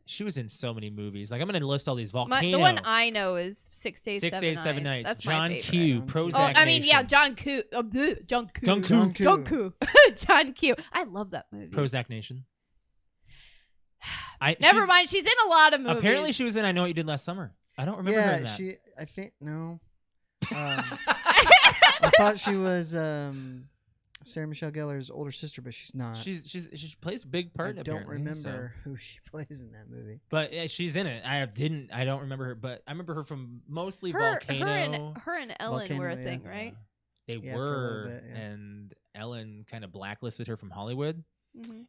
She was in so many movies. Like I'm gonna list all these. Volcano. The one I know is 6 Days, 7 Nights. Nights. That's John my favorite. Q. Prozac I mean, yeah, Nation. John Q. John Q. John Q. John Q. John Q. I love that movie. Prozac Nation. Never mind. She's in a lot of movies. Apparently, she was in I Know What You Did Last Summer. I don't remember her in that. I think no. I thought she was Sarah Michelle Gellar's older sister, but she's not. She plays a big part. I don't apparently, remember who she plays in that movie. But she's in it. I don't remember her, but I remember her from mostly Volcano. Her and Ellen Volcano, were a thing, right? They Yeah, for a little were, bit, yeah. and Ellen kind of blacklisted her from Hollywood,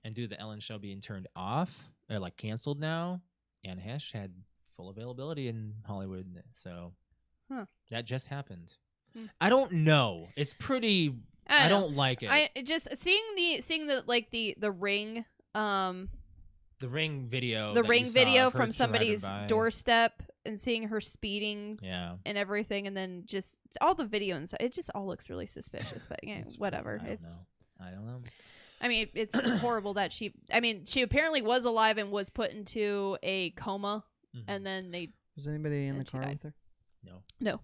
and due to the Ellen show being turned off or like canceled now, Anne Hesh had full availability in Hollywood, so that just happened. I don't know. It's pretty. I don't like it. I just seeing the like the ring the ring video. The ring video from somebody's doorstep and seeing her speeding and everything, and then just all the video inside. It just all looks really suspicious, but yeah, whatever. I don't know. I mean, it's horrible that she apparently was alive and was put into a coma, and then Was anybody in the car with her? No,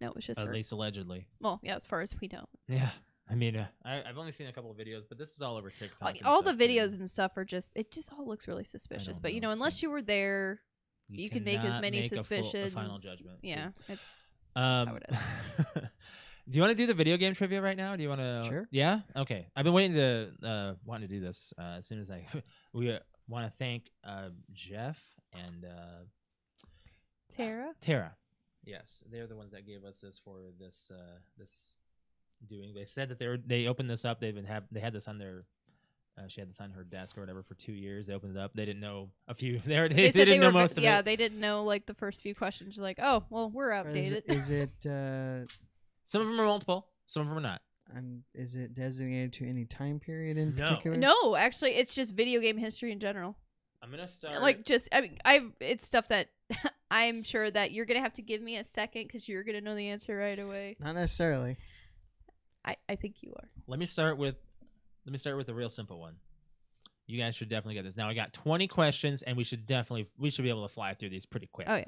it was just her. At least allegedly. Well, yeah, as far as we know. Yeah. I mean, I've only seen a couple of videos, but this is all over TikTok. All the videos and stuff are just all looks really suspicious. But, unless you were there, you can make as many suspicions. A final judgment. Yeah, that's how it is. Do you want to do the video game trivia right now? Do you want to? Sure. Yeah? Okay. I've been waiting to do this as soon as we want to thank Jeff and Tara. Yes, they're the ones that gave us this for this doing. They said that they opened this up. They had this on their. She had this on her desk or whatever for 2 years. They opened it up. They didn't know a few. They didn't know most of it. Yeah, they didn't know like the first few questions. Like, oh, well, we're outdated. Is it? Some of them are multiple. Some of them are not. Is it designated to any time period in particular? No, actually, it's just video game history in general. I'm gonna start. Like, it's stuff that I'm sure that you're gonna have to give me a second because you're gonna know the answer right away. Not necessarily. I think you are. Let me start with a real simple one. You guys should definitely get this. Now I got 20 questions, and we should be able to fly through these pretty quick. Oh yeah.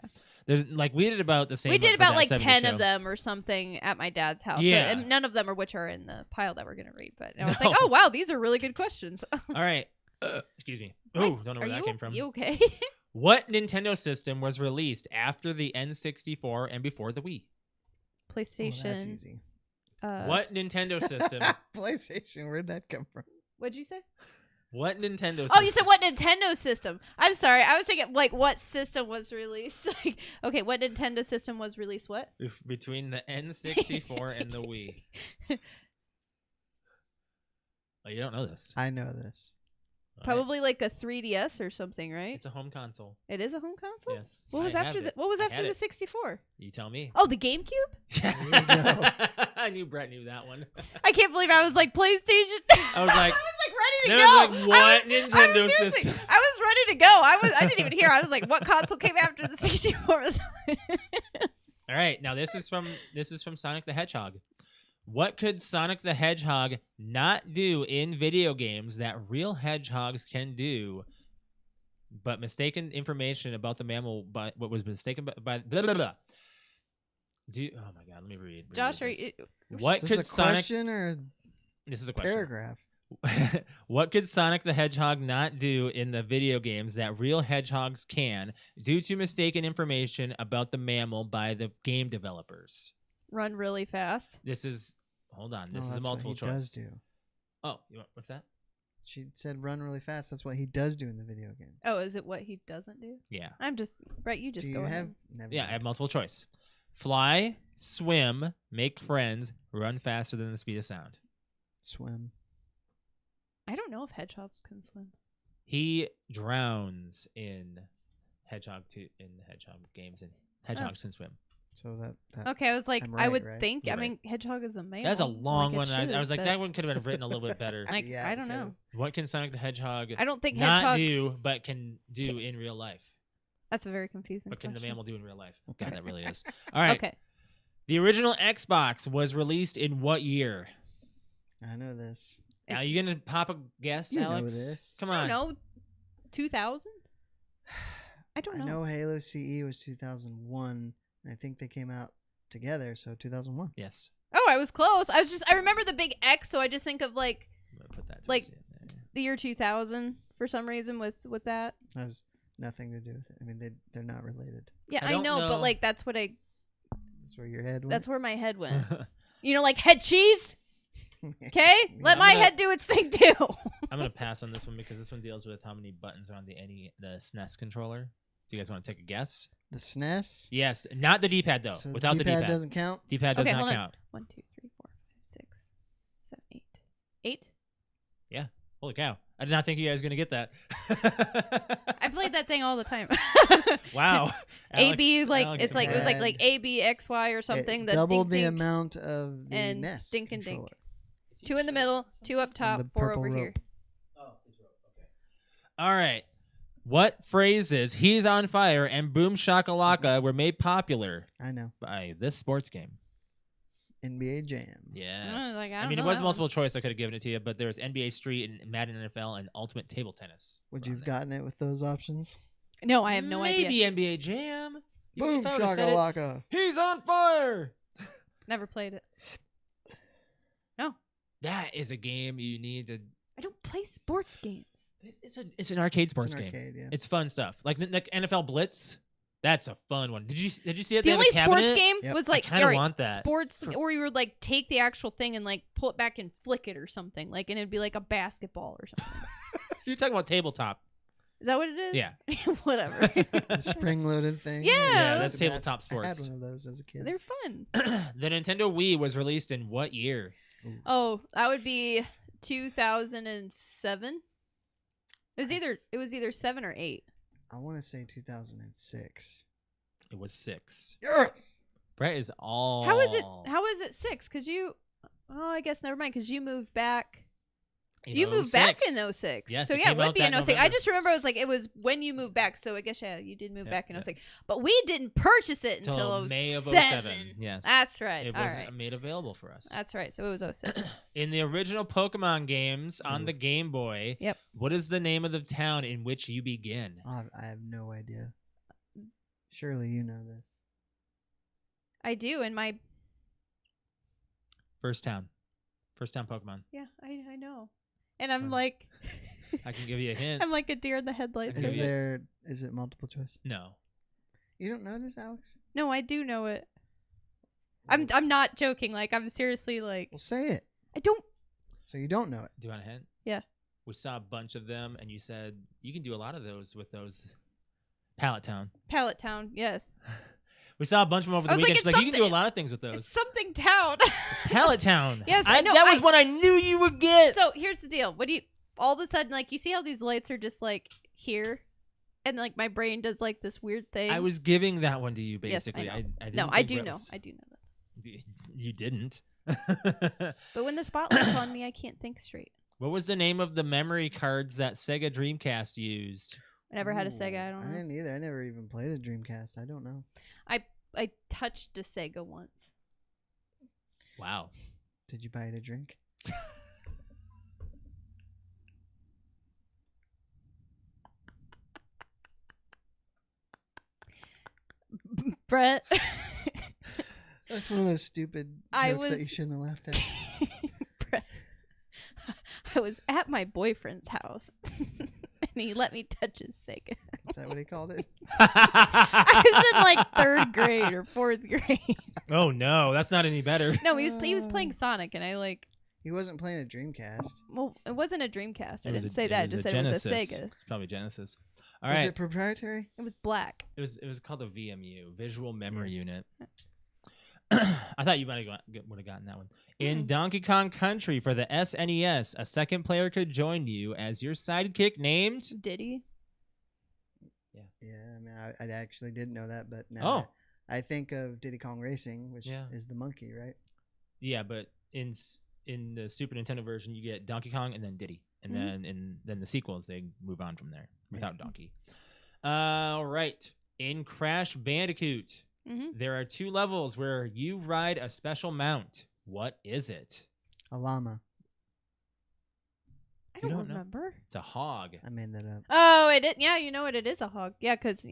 There's we did about the same. We did about like 10 of them or something at my dad's house. Yeah. So, and none of them are which are in the pile that we're gonna read. But I was like, oh wow, these are really good questions. All right. Excuse me. Oh, don't know where that came from. You okay? What Nintendo system was released after the N64 and before the Wii? PlayStation. Oh, that's easy. What Nintendo system? PlayStation. Where'd that come from? What'd you say? What Nintendo system? Oh, you said what Nintendo system? I'm sorry. I was thinking like what system was released. Like, okay, what Nintendo system was released? What? Between the N64 and the Wii. Oh, you don't know this? I know this. Probably like a 3DS or something, right? It's a home console. It is a home console. Yes. What was I after have the it. What was I after had the it. 64? You tell me. Oh, the GameCube. There you go. I knew Brett knew that one. I can't believe I was like PlayStation. I was like, ready to there go. was like, what I was Nintendo seriously, system? I was ready to go. I didn't even hear. I was like, what console came after the 64? All right, now this is from Sonic the Hedgehog. What could Sonic the Hedgehog not do in video games that real hedgehogs can do, but mistaken information about the mammal by what was mistaken by blah, blah, blah. Oh my god, let me read. Josh, are this. you? What Is could this a Sonic? question or a This is a question. paragraph? What could Sonic the Hedgehog not do in the video games that real hedgehogs can, due to mistaken information about the mammal by the game developers? Run really fast. This is. Hold on. This No, is a that's multiple what he choice. does do. Oh, what's that? She said run really fast. That's what he does do in the video game. Oh, is it what he doesn't do? Yeah. I'm just right. You just do go you ahead. have? Never Yeah, I mind. have multiple choice. Fly, swim, make friends, run faster than the speed of sound. Swim. I don't know if hedgehogs can swim. He drowns in Hedgehog games, and hedgehogs can swim. So that Okay, I was like, I'm I right, would right? think. You're I mean, hedgehog is a mammal. That's a so, long like, one. it And I should, was like, but, that one could have been written a little bit better. Like, Yeah, I don't okay. know. What can Sonic the Hedgehog I don't think not hedgehogs do, but can do in real life? That's a very confusing. What can the question. mammal do in real life? God, that really is. All right. Okay. The original Xbox was released in what year? I know this. Now, you going to pop a guess, You know Alex? this. Come I on. don't know. 2000. I don't know. I know Halo CE was 2001, and I think they came out together, so 2001. Yes. Oh, I was close. I remember the big X, so I just think of like I'm going to put that to Like- in there. the year 2000 for some reason with that. That has nothing to do with it. I mean, they're not related. Yeah, I I don't know, know. but like that's what That's where your head went. that's where my head went. You know, like head cheese. Okay, let I'm my gonna- head do its thing too. I'm going to pass on this one because this one deals with how many buttons are on the SNES controller. Do you guys want to take a guess? The SNES. Yes. Not the D-pad, though. So Without the D-pad. doesn't count. D-pad does Okay, not hold on. count. 1, 2, 3, 4, 5, 6, 7, 8. 8? Holy cow. I did not think you guys were going to get that. I played that thing all the time. Wow. AB Alex- like Alex it's like it was like bad. AB XY or It something. The doubled dink, the dink, amount of the and NES dink and dink. controller. 2 in the middle, 2 up top, the 4 purple over rope. here. All right. What phrases "He's on fire" and "Boom shakalaka" were made popular I know. by this sports game? NBA Jam. Yes. like, I I don't mean, it know was that multiple choice. I could have given it to you, but there was NBA Street and Madden NFL and Ultimate Table Tennis. Would were you on have there. gotten it with those options? No, I have no idea. Maybe NBA Jam. Boom if I would've said it, shakalaka. He's on fire. Never played it. That is a game you need to. I don't play sports games. It's an arcade sports It's an game. arcade, yeah. It's fun stuff. Like NFL Blitz. That's a fun one. Did you see it? The They have only a cabinet? sports game Yep. was I like kinda want that. sports, or you would like take the actual thing and like pull it back and flick it or something, like, and it'd be like a basketball or something. You're talking about tabletop. Is that what it is? Yeah. Whatever. The spring-loaded thing. Yeah, Yeah, that's the tabletop I had sports. one of those as a kid. They're fun. The Nintendo Wii was released in what year? Oh, that would be 2007. It was either 7 or 8. I want to say 2006. It was 6. Yes. Brett is all. How is it 6? Because you. Oh, I guess never mind. Because you moved back. You moved back in 06. Yes, So it yeah, it came would out be that in 06. I November. just remember it was when you moved back. So I guess yeah, you did move Yeah, back in yeah. 06. But we didn't purchase it Till until May of 07. 07. Yes. That's right. It All wasn't right. made available for us. That's right. So it was 06. In the original Pokemon games on Ooh. the Game Boy, Yep. what is the name of the town in which you begin? I have no idea. Surely you know this. I do, and my First town Pokemon. yeah, I know, and I'm Fun. like, I can give you a hint. I'm like a deer in the headlights. I'll Is give you- is it multiple choice? No. You don't know this, Alex? No, I do know it. I'm not joking. Like I'm seriously like Well, say it. I don't. So you don't know it. Do you want a hint? Yeah. We saw a bunch of them, and you said you can do a lot of those with those. Pallet Town. Pallet Town. Yes. We saw a bunch of them over the I was like, weekend. She's it's like, you can do a something- lot of things with those. It's something town. Pallet Town. Yes, I know. That was what I knew you would get. So here's the deal. What do you? all of a sudden, like, you see how these lights are just like here, and like my brain does like this weird thing. I was giving that one to you, Yes, basically. I know. I didn't No, I think do Brett know. was- I do know that. You didn't. But when the spotlight's on me, I can't think straight. What was the name of the memory cards that Sega Dreamcast used? I never had a Sega. I Ooh, don't know. didn't either. I never even played a Dreamcast. I don't know. I touched a Sega once. Wow. Did you buy it a drink? Brett. That's one of those stupid I jokes that you was- shouldn't have laughed at. Brett. I was at my boyfriend's house, and he let me touch his Sega. Is that what he called it? I was in like 3rd grade or 4th grade. Oh no, that's not any better. No, he was playing Sonic, and I like. He wasn't playing a Dreamcast. Well, it wasn't a Dreamcast. I It was didn't a- say it that. I was just a said it was a Genesis. Sega. It's probably Genesis. All Was right. it proprietary? It was black. It was called a VMU, Visual Memory Unit. I thought you might have would have gotten that one. In Mhm. Donkey Kong Country for the SNES, a second player could join you as your sidekick named. Diddy. Yeah, I mean, I actually didn't know that, but now Oh. I think of Diddy Kong Racing, which Yeah. is the monkey, right? Yeah, but in the Super Nintendo version, you get Donkey Kong and then Diddy, and Mhm. then the sequels they move on from there without Donkey. All right. In Crash Bandicoot, Mm-hmm. there are 2 levels where you ride a special mount. What is it? A llama. I You don't don't know? remember. It's a hog. I made that up. Oh, it did. Yeah, you know what? It is a hog. Yeah, cause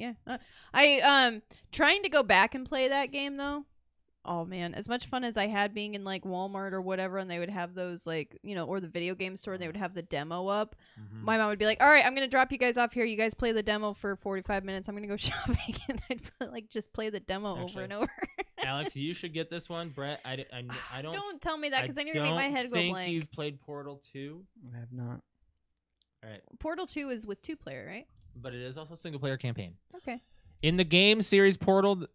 I trying to go back and play that game though. Oh man, as much fun as I had being in like Walmart or whatever, and they would have those like or the video game store, and they would have the demo up. Mhm. My mom would be like, "All right, I'm gonna drop you guys off here. You guys play the demo for 45 minutes. I'm gonna go shopping," and I'd like just play the demo over Actually, and over. Alex, you should get this one. Brett, I don't. Don't tell me that because then you're gonna make my head go think blank. you've played Portal 2. I have not. All right, Portal 2 is with 2-player, right? but it is also a single player campaign. Okay. In the game series Portal,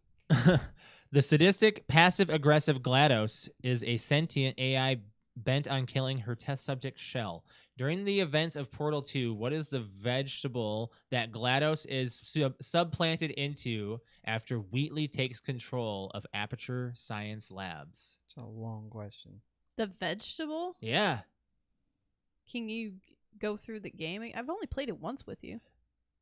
the sadistic, passive-aggressive GLaDOS is a sentient AI bent on killing her test subject Shell. During the events of Portal 2, what is the vegetable that GLaDOS is subplanted into after Wheatley takes control of Aperture Science Labs? It's a long question. The vegetable? Yeah. Can you go through the game? I've only played it once with you.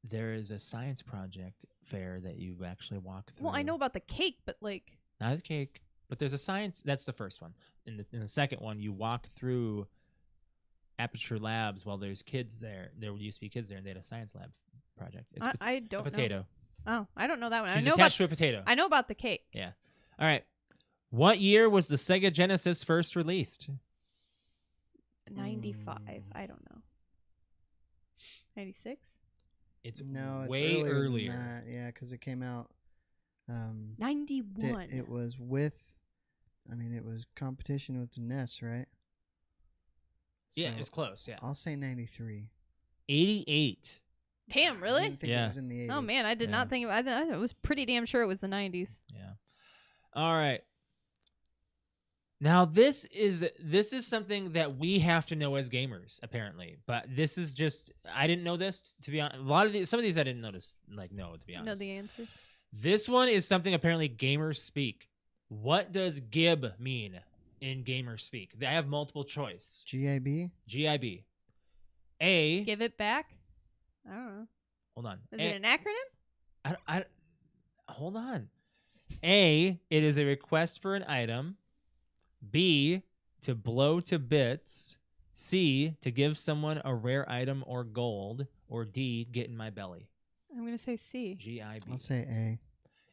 There is a science project fair that you actually walk through. Well, I know about the cake, but like, Not a cake, but there's a science. That's the first one. In the second one, you walk through Aperture Labs while there's kids there. There used to be kids there, and they had a science lab project. It's I don't a potato. know. Oh, I don't know that one. She's I know about attached to a potato. I know about the cake. Yeah. All right. What year was the Sega Genesis first released? 95. I don't know. 96? It's No, it's way earlier. earlier. Than that. Yeah, because it came out. 91. It was with. I mean, it was competition with the NES, right? Yeah, So it's close. Yeah. I'll say 93. 88. Damn, I really? didn't think Yeah. it was in the 80s. Oh man, I did Yeah. not think I was pretty damn sure it was the 90s. Yeah. All right. Now this is something that we have to know as gamers, apparently. But this is just I didn't know this, to be honest. Some of these I didn't notice, know, to be honest. Know the answers? This one is something apparently gamers speak. What does GIB mean in gamer speak? I have multiple choice. GIB? GIB. A. Give it back? I don't know. Hold on. Is it an acronym? Hold on. A. It is a request for an item. B. To blow to bits. C. To give someone a rare item or gold. Or D. Get in my belly. I'm going to say C. GIB. I'll say A.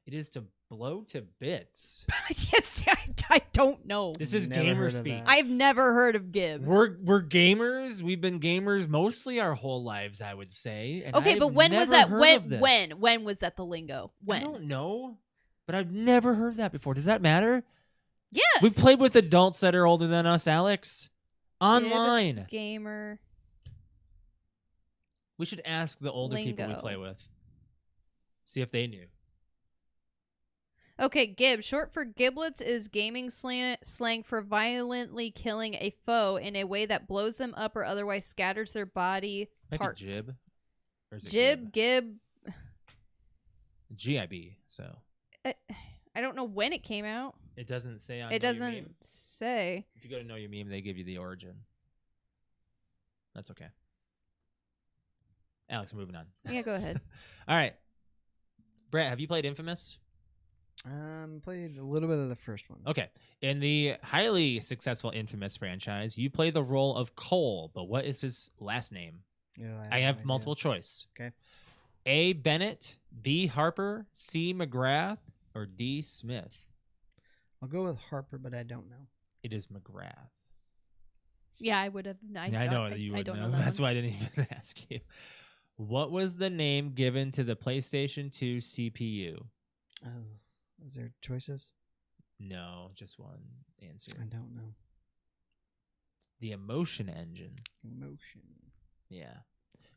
It is to blow to bits. Yes, I don't know. This is Never gamer heard of speak. that. I've never heard of Gib. We're gamers. We've been gamers mostly our whole lives, I would say. And Okay, I've but when was never that? heard of this. When was that the lingo? I When? don't know, but I've never heard that before. Does that matter? Yes. We played with adults that are older than us, Alex. Online. Gamer. We should ask the older people we Lingo. play with. See if they knew. Okay, gib, short for giblets, is gaming slang for violently killing a foe in a way that blows them up or otherwise scatters their body Might parts. be jib. Or is it Jib, gib. GIB. So I don't know when it came out. it doesn't say on. It Know Your doesn't Meme. say. If you go to Know Your Meme, they give you the origin. That's okay. Alex, moving on. Yeah, go ahead. All right. Brett, have you played Infamous? Played a little bit of the first one. Okay. In the highly successful Infamous franchise, you play the role of Cole, but what is his last name? No, I no have idea. multiple choice. Okay. A. Bennett, B. Harper, C. McGrath, or D. Smith. I'll go with Harper, but I don't know. It is McGrath. Yeah, I would have. I know that you would don't know. know that That's one. why I didn't even ask you. What was the name given to the PlayStation 2 CPU? Oh, is there choices? No, just one answer. I don't know. The Emotion Engine. Emotion. Yeah.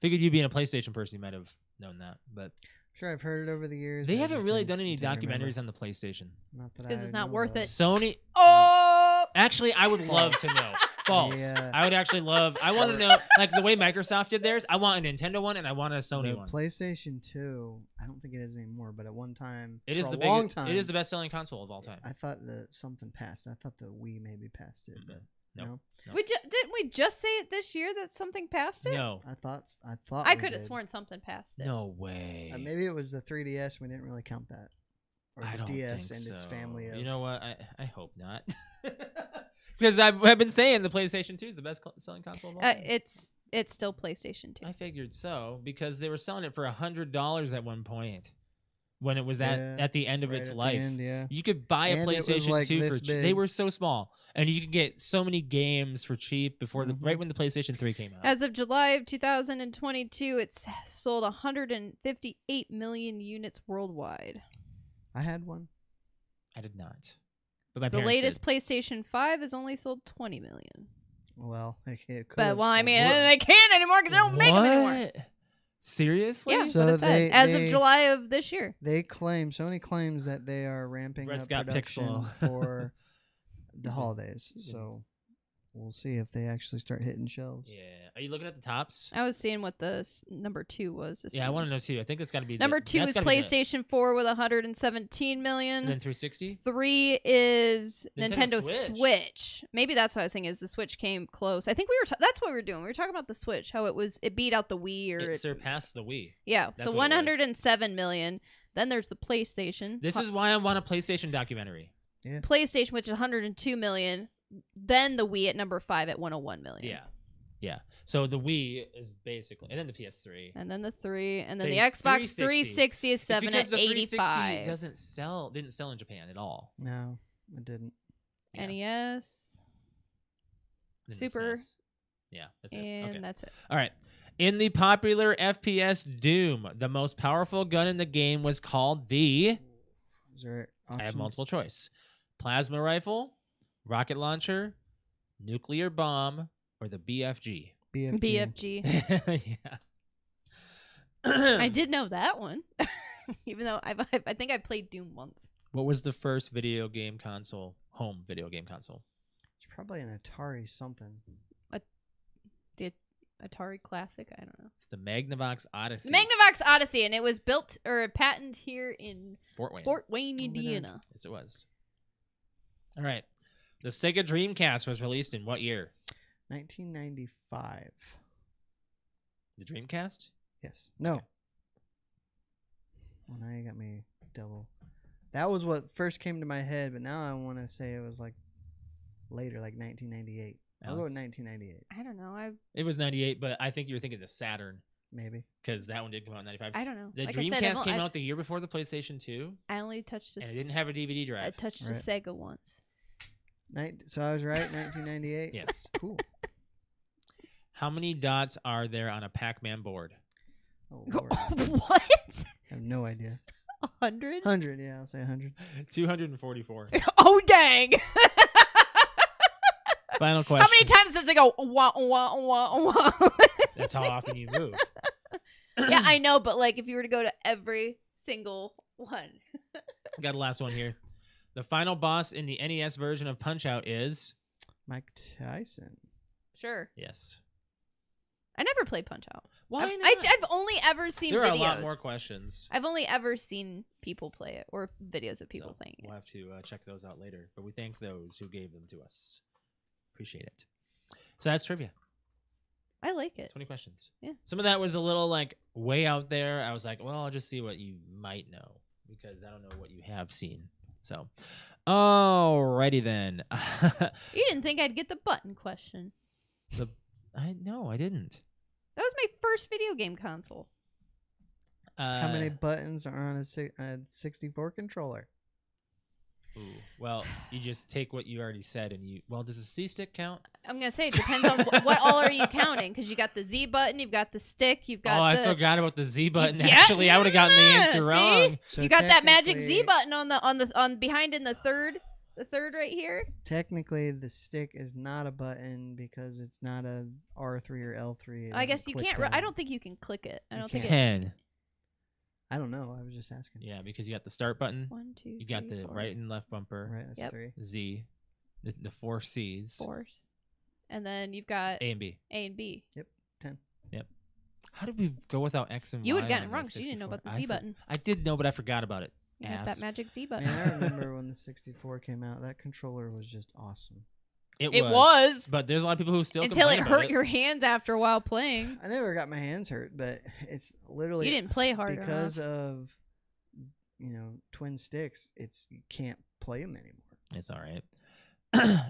Figured you being a PlayStation person, you might have known that, but Sure, I've heard it over the years. they but I haven't just really didn't- done any didn't remember. documentaries on the PlayStation. Not that It's 'cause I it's not know worth of. it. Sony. Oh, Actually, I would love to know. False. Yeah. I would actually love. I want to know, like the way Microsoft did theirs. I want a Nintendo one and I want a Sony The one. PlayStation 2, I don't think it is anymore, but at one time, It is for the a long biggest. time, It is the best-selling console of all time. I thought something passed. I thought the Wii maybe passed it, but Nope. no. didn't we just say it this year that something passed it? No. I thought I we could have did. sworn something passed it. No way. Maybe it was the 3DS. We didn't really count that, or I the don't DS think and its so. family. Of, You know what? I hope not. Because I've been saying the PlayStation 2 is the best-selling console of all time. It's still PlayStation 2. I figured so because they were selling it for $100 at one point when it was Yeah, at the end of right its at the life. end, yeah. You could buy a And it was, PlayStation like, 2 for this cheap. They big. were so small, and you could get so many games for cheap before Mhm. right when the PlayStation 3 came out. As of July of 2022, it's sold 158 million units worldwide. I had one. I did not, but my The parents latest did. PlayStation 5 has only sold 20 million. Well, it could But have well, I sold mean, more. they can't anymore because they don't make them anymore. What? Seriously? Yeah, that's So what it said. they- As they- of July of this year. Sony claims that they are ramping Brett's up got production Pixel. for the holidays. So we'll see if they actually start hitting shelves. Yeah. Are you looking at the tops? I was seeing what the number 2 was. This Yeah, I year. want to know too. I think it's got to be Number 2 that's is gotta be the- PlayStation 4 with 117 and million. then 360. 3 is Nintendo Nintendo Switch. Switch. Maybe that's what I was saying. Is the Switch came close? I think we were. That's what we were doing. We were talking about the Switch, how it beat out the Wii, or It surpassed the Wii. yeah. That's So what it was. 107 million. Then there's the PlayStation. This is why I want a PlayStation documentary. PlayStation, which is 102 million. Then the Wii at number 5 at 101 million. Yeah. Yeah. So the Wii is basically, and then the PS3. And then the 3, and then So the Xbox 360. 360 is It's 7 because at the 360 85. didn't sell in Japan at all. No, it didn't. Yeah. NES, Then the Super, SNES. Yeah, that's it. and Okay. that's it. All right. In the popular FPS Doom, the most powerful gun in the game was called the. Is there options? I have multiple choice: plasma rifle, rocket launcher, nuclear bomb, or the BFG. BFG. BFG. Yeah. I did know that one, even though I think I played Doom once. What was the first video game console? Home video game console. It's probably an Atari something. The Atari Classic. I don't know. It's the Magnavox Odyssey. Magnavox Odyssey, and it was built or patented here in Fort Wayne. Fort Wayne, Over there. Indiana. Yes, it was. All right. The Sega Dreamcast was released in what year? 1995. The Dreamcast? Yes. No. Okay. Well, now you got me double. That was what first came to my head, but now I want to say it was like later, like 1998. I'll go with Alex? 1998, I don't know. It was 98, but I think you were thinking the Saturn maybe. because that one did come out in 95. I don't know. The Like Dreamcast I said, came out the year before the PlayStation 2, I only touched and it didn't have a DVD I drive. touched Right. a Sega once. So I was right, 1998. Yes. Cool. How many dots are there on a Pac-Man board? Oh, Lord. I What? have no idea. 100? 100, yeah, I'll say 100. 244. Oh dang! Final question. How many times does it go wah wah wah wah? That's how often you move. Yeah, I know, but like if you were to go to every single one. Got the last one here. The final boss in the NES version of Punch-Out is... Mike Tyson. Sure. Yes. I never played Punch-Out. Why I've not? only ever seen There videos. are a lot more questions. I've only ever seen people play it or videos of people playing it. We'll have to check those out later. But we thank those who gave them to us. Appreciate it. So that's trivia. I like it. 20 questions. Yeah. Some of that was a little like way out there. I was like, well, I'll just see what you might know because I don't know what you have seen. So, alrighty then. You didn't think I'd get the button question. No, I didn't. That was my first video game console. How many buttons are on a 64 controller? Ooh, well, you just take what you already said and you... Well, does the C-stick count? I'm going to say it depends on what all are you counting, because you got the Z button, you've got the stick, you've got I forgot about the Z button. Actually, I would have gotten the answer see? wrong. So you got that magic technically- Z button on behind in the third right here. Technically, the stick is not a button because it's not a R3 or L3. It I guess doesn't you click can't. down. I don't think you can click it. I You don't think it. Can. I don't know. I was just asking. Yeah, because you got the start button. 1, 2, You got the 4, right and left bumper. Right, that's Yep. 3. Z. The 4 C's. 4, and then you've got A and B. A and B. 10. How did we go without X and Y? You would have gotten on it the wrong because you didn't know 64? about the Z button. I did know, but I forgot about it. You had Ass. that magic Z button. Man, I remember when the 64 came out. That controller was just awesome. It was. But there's a lot of people who still Until it complain about hurt your hands after a while playing. I never got my hands hurt, but it's literally You didn't play hard because enough. of twin sticks. You can't play them anymore. It's all right.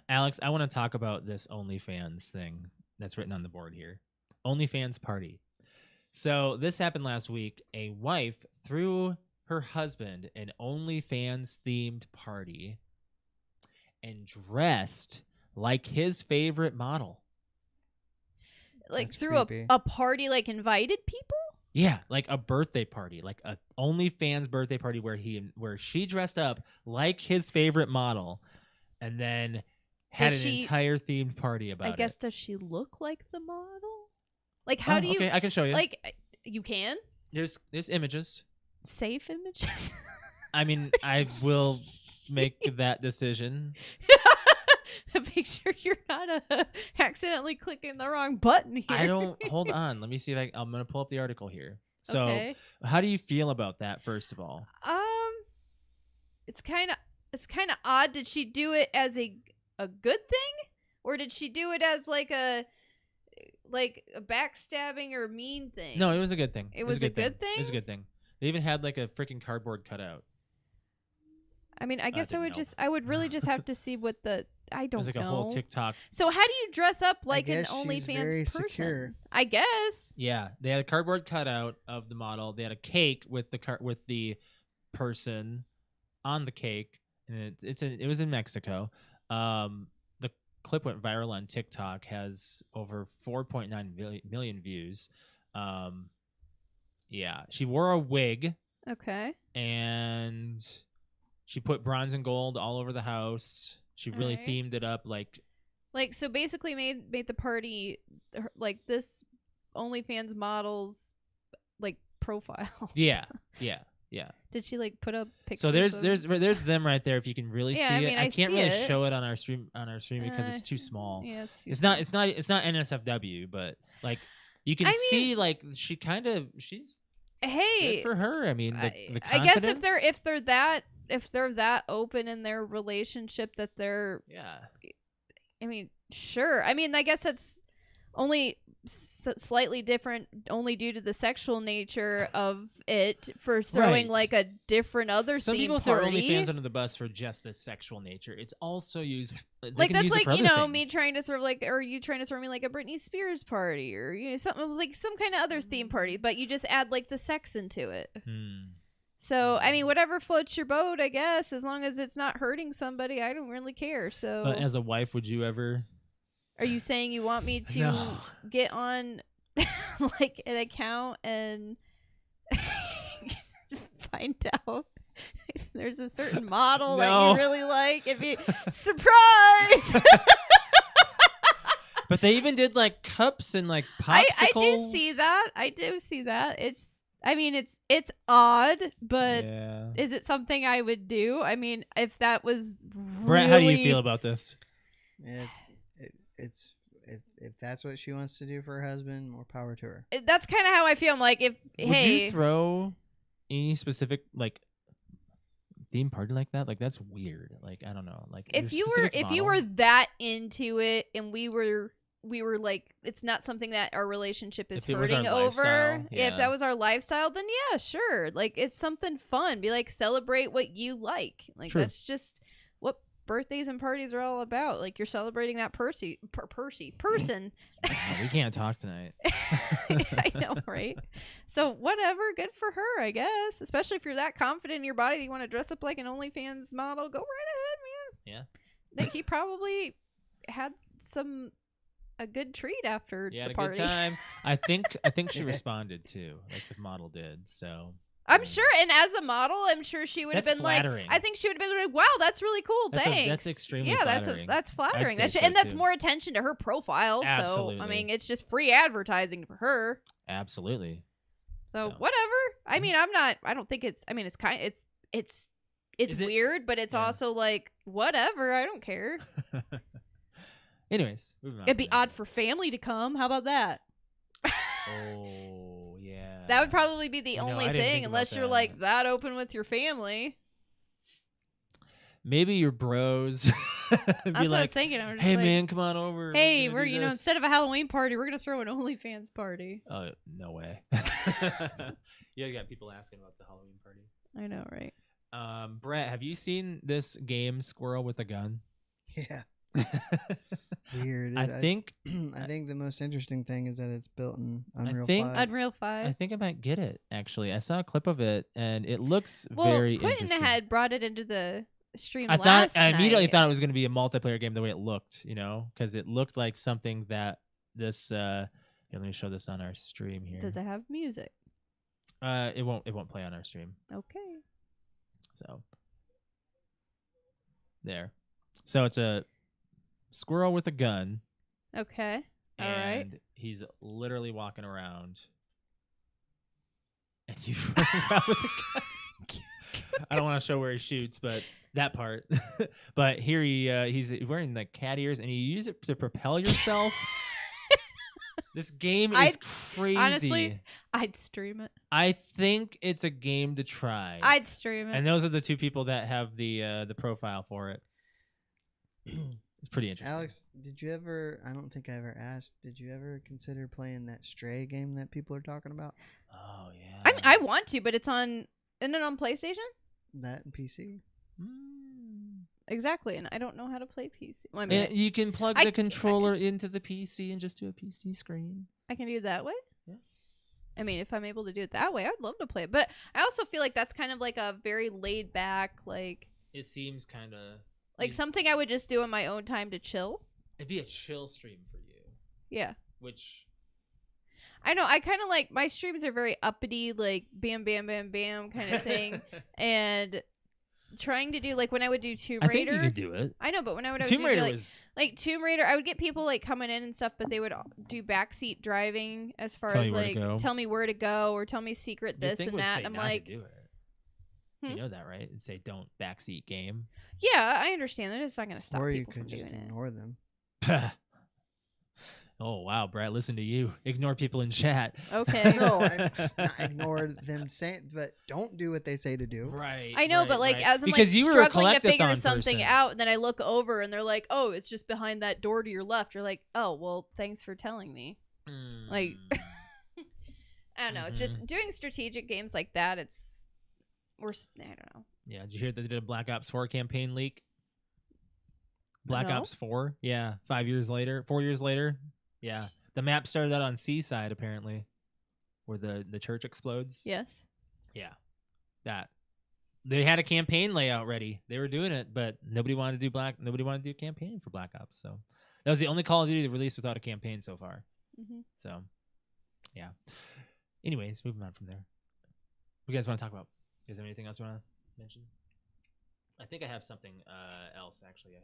Alex, I want to talk about this OnlyFans thing that's written on the board here. OnlyFans party. So this happened last week. A wife threw her husband an OnlyFans themed party and dressed like his favorite model. Like That's through creepy. a party, like invited people. Yeah, like a birthday party, like a OnlyFans birthday party where she dressed up like his favorite model, and then had Does an she- entire themed party about I guess it. does she look like the model? Like how do you Okay, I can show you. like? You can There's images. safe images. I mean, I will make that decision. Make sure you're not accidentally clicking the wrong button here. I don't. Hold on. Let me see if I'm gonna pull up the article here. So, Okay. how do you feel about that? First of all, It's kind of odd. Did she do it as a good thing, or did she do it as like a backstabbing or mean thing? no, it was a good thing. It was a good thing? It was a good thing. They even had like a freaking cardboard cutout. I mean, I guess I didn't would know. I would really just have to see what the I It don't was like know. a whole TikTok. So how do you dress up like an guess she's OnlyFans very person? secure. I guess. Yeah, they had a cardboard cutout of the model. They had a cake with the person on the cake, and it was in Mexico. The clip went viral on TikTok, has over 4.9 million views. Yeah, she wore a wig Okay. and she put bronze and gold all over the house. She really Alright. themed it up like So basically made the party like this OnlyFans model's like profile. yeah. Did she like put up pictures? So there's of- there's them right there if you can really Yeah, see I it. mean, I I can't see really it. show it on our stream because it's too small. Yeah, It's not NSFW, but like you can I mean- see like she's Hey, good for her. I mean, the I guess confidence. if they're that open in their relationship that they're yeah. I mean, sure. I mean, I guess that's only slightly different only due to the sexual nature of it for throwing Right. like a different other Some theme people throw party. OnlyFans under the bus for just the sexual nature. It's also used Like that's like, me me trying to throw or you trying to throw me like a Britney Spears party or something like some kind of other theme party, but you just add like the sex into it. So, I mean, whatever floats your boat, I guess, as long as it's not hurting somebody, I don't really care. So, But as a wife, would you ever? are you saying you want me to No. get on like an account and find out if there's a certain model that No. you really like and be surprise? But they even did like cups and like popsicles. I do see that. It's I mean, it's odd, but Yeah. is it something I would do? I mean, if that was Brett, how do you feel about this? It's if that's what she wants to do for her husband, more power to her. That's kind of how I feel. I'm like, if Would you throw any specific like theme party like that? Like that's weird. Like I don't know. Like if your you were specific model? that into it, and we were like, it's not something that our relationship is If it was our hurting over. lifestyle, If yeah. that was our lifestyle, then yeah, sure. Like it's something fun. Be like, celebrate what you like. Like True. that's just what birthdays and parties are all about. Like you're celebrating that person. Oh, we can't talk tonight. I know, right? So whatever, good for her, I guess. Especially if you're that confident in your body that you want to dress up like an OnlyFans model, go right ahead, man. Yeah. He probably had a good treat after You had the a party. good time. I think she responded too, like the model did. So I'm sure, and as a model, I'm sure she would have That's been flattering. like, I think she would have been like, wow, that's really cool, thanks. That's extremely yeah, flattering. that's flattering. I'd say And so, that's too. more attention to her profile. So I Absolutely. mean, it's just free advertising for her. absolutely. So So. whatever. I mean, I don't think it's. I mean, it's kind. It's Is it- weird, but it's Yeah. also like whatever. I don't care. Anyways, moving on. It'd be from that. odd for family to come. How about that? Oh yeah. That would probably be the You know, only I didn't thing, think about unless you're that. like that open with your family. Maybe your bros. be That's what I was like, thinking. I was just hey like, man, come on over. hey, gonna we're do this." instead of a Halloween party, we're gonna throw an OnlyFans party. Oh no way. You got people asking about the Halloween party. I know, right? Brett, have you seen this game Squirrel with a Gun? Yeah, weird. I think I think the most interesting thing is that it's built in I Unreal think- 5. Unreal 5. I think I might get it. Actually, I saw a clip of it and it looks Well, very Quentin interesting. had brought it into the stream I last immediately night. thought it was going to be a multiplayer game the way it looked, because it looked like something that this. Here, let me show this on our stream here. Does it have music? It won't play on our stream. Okay. So there. So it's a squirrel with a gun. Okay. All right. And he's literally walking around. And you run around with a gun. I don't want to show where he shoots, but that part. But here he's wearing the cat ears, and you use it to propel yourself. This game is crazy. Honestly, I'd stream it. I think it's a game to try. I'd stream it. And those are the two people that have the profile for it. It's pretty interesting. Alex, did you ever? I don't think I ever asked. Did you ever consider playing that Stray game that people are talking about? Oh yeah. I mean, I want to, but it's on. Isn't it on PlayStation? That and PC. Exactly, and I don't know how to play PC. Well, I mean, And you can plug I- the controller into the PC and just do a PC screen. I can do it that way. Yeah. I mean, if I'm able to do it that way, I'd love to play it. But I also feel like that's kind of like a very laid back, like It seems kind of something I would just do in my own time to chill. It'd be a chill stream for you, Yeah. which I know. I kind of like my streams are very uppity, like bam, bam, bam, bam kind of thing. And trying to do like when I would do Tomb I think Raider. you could do it. I know, but when I would Tomb do Raider like, was like Tomb Raider, I would get people like coming in and stuff, but they would do backseat driving as far Tell as you where to like go. tell me where to go or tell me secret Your this thing and would that. say I'm not to like, do it. Hmm? You know that, right? It'd say don't backseat game. yeah, I understand. They're just not going to stop Or you people from could just doing it. ignore them. Oh wow, Brett, listen to you. Ignore people in chat. Okay. No, not ignore them saying, but don't do what they say to do. Right. I know, right, but like right. as I'm because like you were a struggling to figure collectathon something person. out, and then I look over and they're like, "Oh, it's just behind that door to your left." You're like, "Oh, well, thanks for telling me." Like, Mm. I don't know. Mm-hmm. Just doing strategic games like that, I don't know. Yeah, did you hear that they did a Black Ops 4 campaign leak? Black No. Ops 4? Yeah, 4 years later. Yeah. The map started out on Seaside, apparently, where the church explodes. Yes. Yeah. That. They had a campaign layout ready. They were doing it, but nobody wanted to do a campaign for Black Ops, so that was the only Call of Duty released without a campaign so far. Mm-hmm. So, yeah. Anyways, moving on from there. What do you guys want to talk about? You guys have anything else you want to mention? I think I have something else, actually.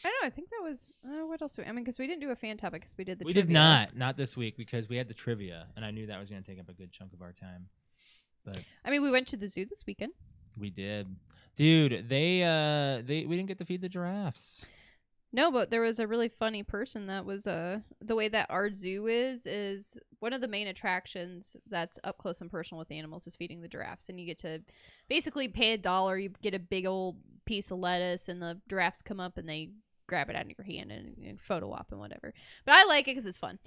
I don't know. I think that was what else? I mean, because we didn't do a fan topic because we did the. We trivia. did not this week because we had the trivia, and I knew that was going to take up a good chunk of our time. But I mean, we went to the zoo this weekend. we did, dude. We didn't get to feed the giraffes. No, but there was a really funny person that was the way that our zoo is one of the main attractions that's up close and personal with the animals is feeding the giraffes, and you get to basically pay $1, you get a big old piece of lettuce, and the giraffes come up and they grab it out of your hand and photo op and whatever. But I like it because it's fun.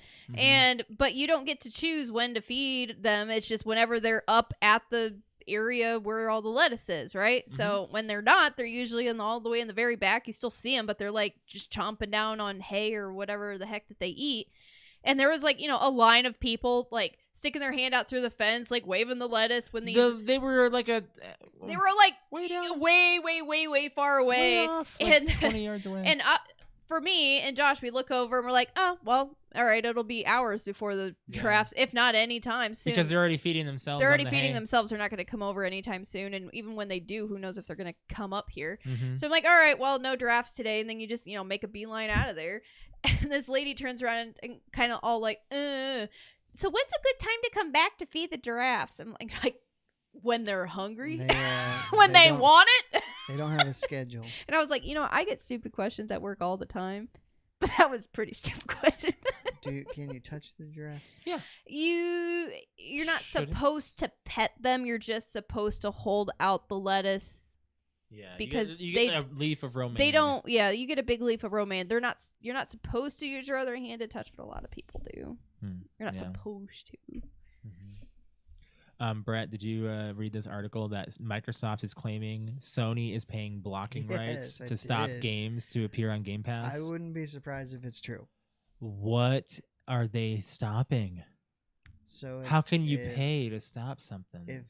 But you don't get to choose when to feed them. It's just whenever they're up at the area where all the lettuce is, right? So when they're not, they're usually all the way in the very back. You still see them, but they're like just chomping down on hay or whatever the heck that they eat. And there was like, a line of people like sticking their hand out through the fence, like waving the lettuce when these they were like way down, way far away, way off, and 20 yards away. And for me and Josh, we look over and we're like, oh well, all right, it'll be hours before the giraffes, if not any time soon, because they're already feeding themselves. They're already feeding themselves. They're not going to come over anytime soon, and even when they do, who knows if they're going to come up here. So I'm like, all right, well, no giraffes today, and then you just make a beeline out of there. And this lady turns around and kind of all like, so when's a good time to come back to feed the giraffes? I'm like when they're hungry, when they want it. They don't have a schedule. And I was like, I get stupid questions at work all the time, but that was a pretty stupid question. Can you touch the giraffes? Yeah. You're not supposed to pet them. You're just supposed to hold out the lettuce. Yeah, because you get a leaf of romaine. They don't. Yeah, you get a big leaf of romaine. You're not supposed to use your other hand to touch, but a lot of people do. You're not supposed to. Brett, did you read this article that Microsoft is claiming Sony is paying blocking rights to stop games to appear on Game Pass? I wouldn't be surprised if it's true. What are they stopping? So how can you pay to stop something? If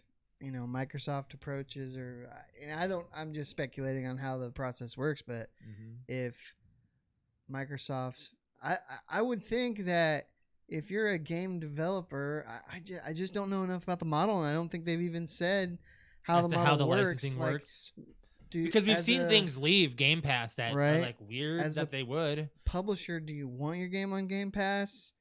Microsoft approaches, I'm just speculating on how the process works, but if Microsoft, I would think that if you're a game developer, I just don't know enough about the model, and I don't think they've even said how the licensing works. Because we've seen things leave Game Pass that are like weird that they would. Publisher, do you want your game on Game Pass?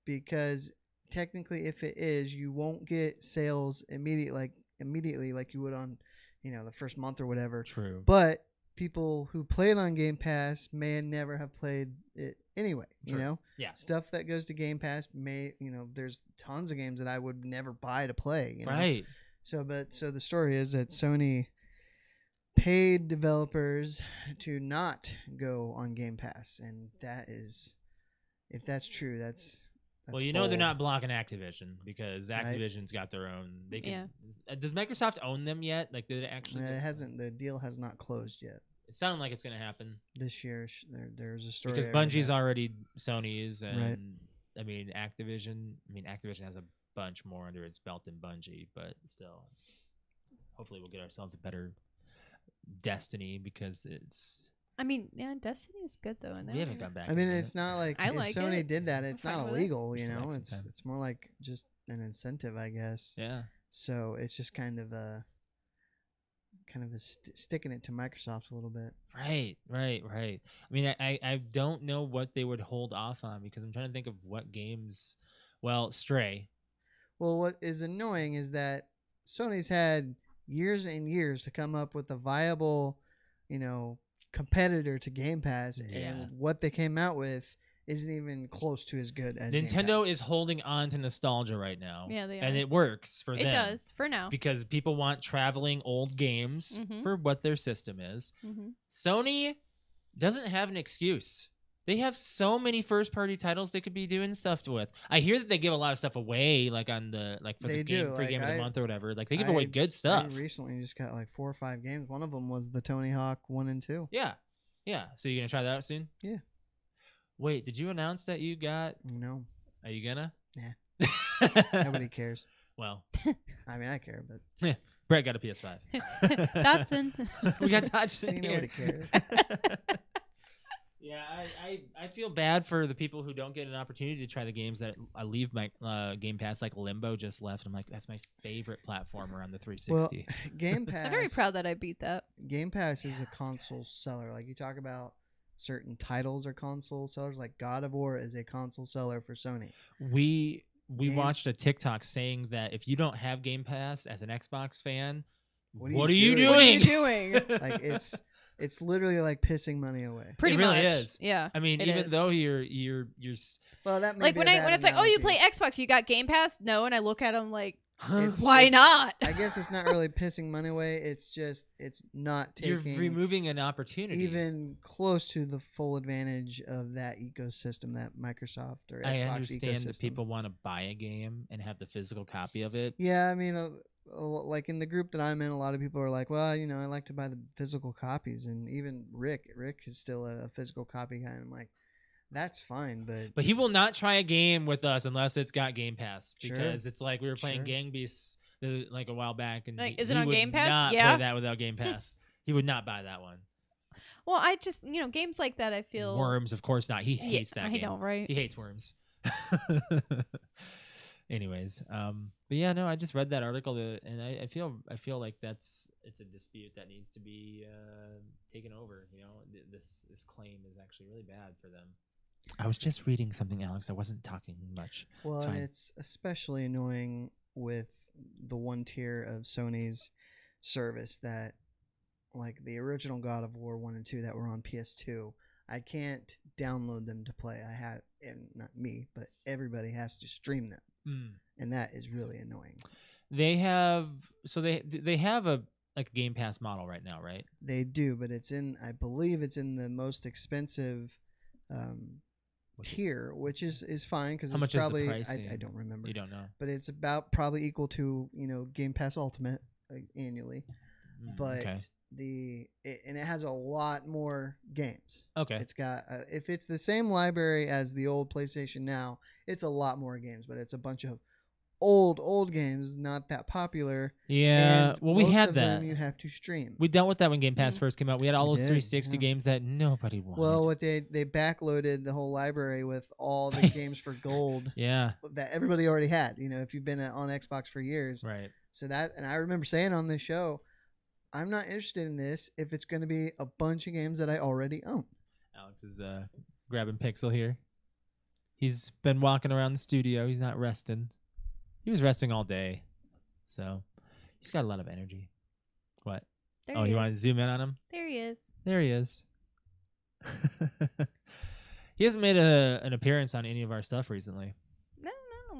Because technically, if it is, you won't get sales immediately like you would on the first month or whatever. True. But people who play it on Game Pass may never have played it anyway. True. Yeah. Stuff that goes to Game Pass there's tons of games that I would never buy to play. Right. So the story is that Sony paid developers to not go on Game Pass, and that is, if that's true, that's well, they're not blocking Activision because Activision's got their own. They can. Yeah. Does Microsoft own them yet? Like, did it actually? It hasn't. The deal has not closed yet. It sounded like it's going to happen this year. There's a story because Bungie's already Sony's, and right. I mean Activision. Activision has a bunch more under its belt than Bungie, but still, hopefully, we'll get ourselves a better Destiny because it's. Destiny is good though. And we haven't gone back. It's not like if Sony did that, it's not illegal. It's more like just an incentive, I guess. Yeah. So it's just kind of a sticking it to Microsoft a little bit. Right. I don't know what they would hold off on because I'm trying to think of what games. Well, Stray. Well, what is annoying is that Sony's had years and years to come up with a viable, competitor to Game Pass, and what they came out with isn't even close to as good as Nintendo is holding on to nostalgia right now. Yeah, they are. And it works for them. It does, for now. Because people want traveling old games for what their system is. Sony doesn't have an excuse. They have so many first-party titles they could be doing stuff with. I hear that they give a lot of stuff away, like on the for the game, free game of the month or whatever. Like they give away good stuff. I recently just got like 4 or 5 games. One of them was the Tony Hawk 1 and 2. Yeah. So you gonna try that out soon? Yeah. Wait, did you announce that you got? No. Are you gonna? Yeah. Nobody cares. Well, I care, but yeah. Brett got a PS5. Dotson. We got Dotson here. Nobody cares. Yeah, I feel bad for the people who don't get an opportunity to try the games that I leave my Game Pass, like Limbo just left. I'm like, that's my favorite platformer on the 360. Well, Game Pass. I'm very proud that I beat that. Game Pass is a console seller. Like you talk about certain titles are console sellers. Like God of War is a console seller for Sony. We Game- watched a TikTok saying that if you don't have Game Pass as an Xbox fan, What what are are you you doing? What are doing? you doing? Like it's literally like pissing money away. Pretty It really much. is. Yeah. I mean, it even is. though you're Well, that may like be when a I bad when it's like, oh, you play analogy. Xbox, you got Game Pass? No, and I look at them like, It's- why not? I guess it's not really pissing money away. It's just it's not you're taking removing an opportunity. even close to the full advantage of that ecosystem, that Microsoft or I Xbox understand ecosystem. that people want to buy a game and have the physical copy of it. Yeah, I mean, like in the group that I'm in, a lot of people are like, well, you know, I like to buy the physical copies, and even Rick is still a physical copy guy. And I'm like, that's fine, But he will not try a game with us unless it's got Game Pass, Sure. because it's like we were playing Sure. Gang Beasts like a while back, and Like, he, is it he on would Game Pass? not Yeah. play that without Game Pass. He would not buy that one. Well, I just games like that, I feel. Worms, of course not. He Yeah, hates that I game. know, right? He hates Worms. Anyways, but yeah, no, I just read that article, and I feel like it's a dispute that needs to be taken over. You know, this claim is actually really bad for them. I was just reading something, Alex. I wasn't talking much. Well, It's and fine. it's especially annoying with the one tier of Sony's service that, like the original God of War 1 and 2 that were on PS2, I can't download them to play. I had, and not me, but everybody has to stream them, and that is really annoying. They have they have a like a Game Pass model right now, right? They do, but I believe it's in the most expensive tier, which is fine because How it's much is the probably pricing? I don't remember. You don't know. But it's about probably equal to Game Pass Ultimate annually. But okay. and it has a lot more games. Okay. It's got if it's the same library as the old PlayStation Now, it's a lot more games, but it's a bunch of old games, not that popular. Yeah. And Well, we most had of that. them you have to stream. We dealt with that when Game Pass Mm. first came out. We had all We those did, 360 yeah. games that nobody wanted. Well, what they backloaded the whole library with all the games for gold yeah. that everybody already had. If you've been on Xbox for years. Right. So and I remember saying on this show, I'm not interested in this if it's going to be a bunch of games that I already own. Alex is grabbing Pixel here. He's been walking around the studio. He's not resting. He was resting all day, so he's got a lot of energy. What? There Oh, he you is. want to zoom in on him? There he is. There he is. He hasn't made an appearance on any of our stuff recently, No,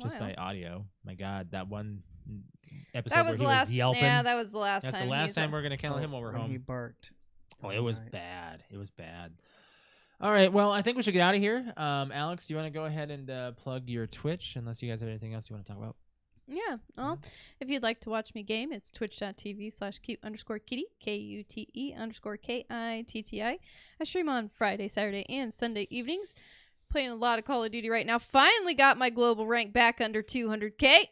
just wow. by audio. My God, that one episode That where was he the last. was yelping. Yeah, that was the last That's time. the last he's time we're gonna kill him while we're when He home. barked. Oh, all it was night. bad. It was bad. All right. Well, I think we should get out of here. Alex, do you want to go ahead and plug your Twitch, unless you guys have anything else you want to talk about? Yeah. Well, if you'd like to watch me game, it's twitch.tv/cute_kitty, KUTE_KITTI. I stream on Friday, Saturday, and Sunday evenings. Playing a lot of Call of Duty right now. Finally got my global rank back under 200K.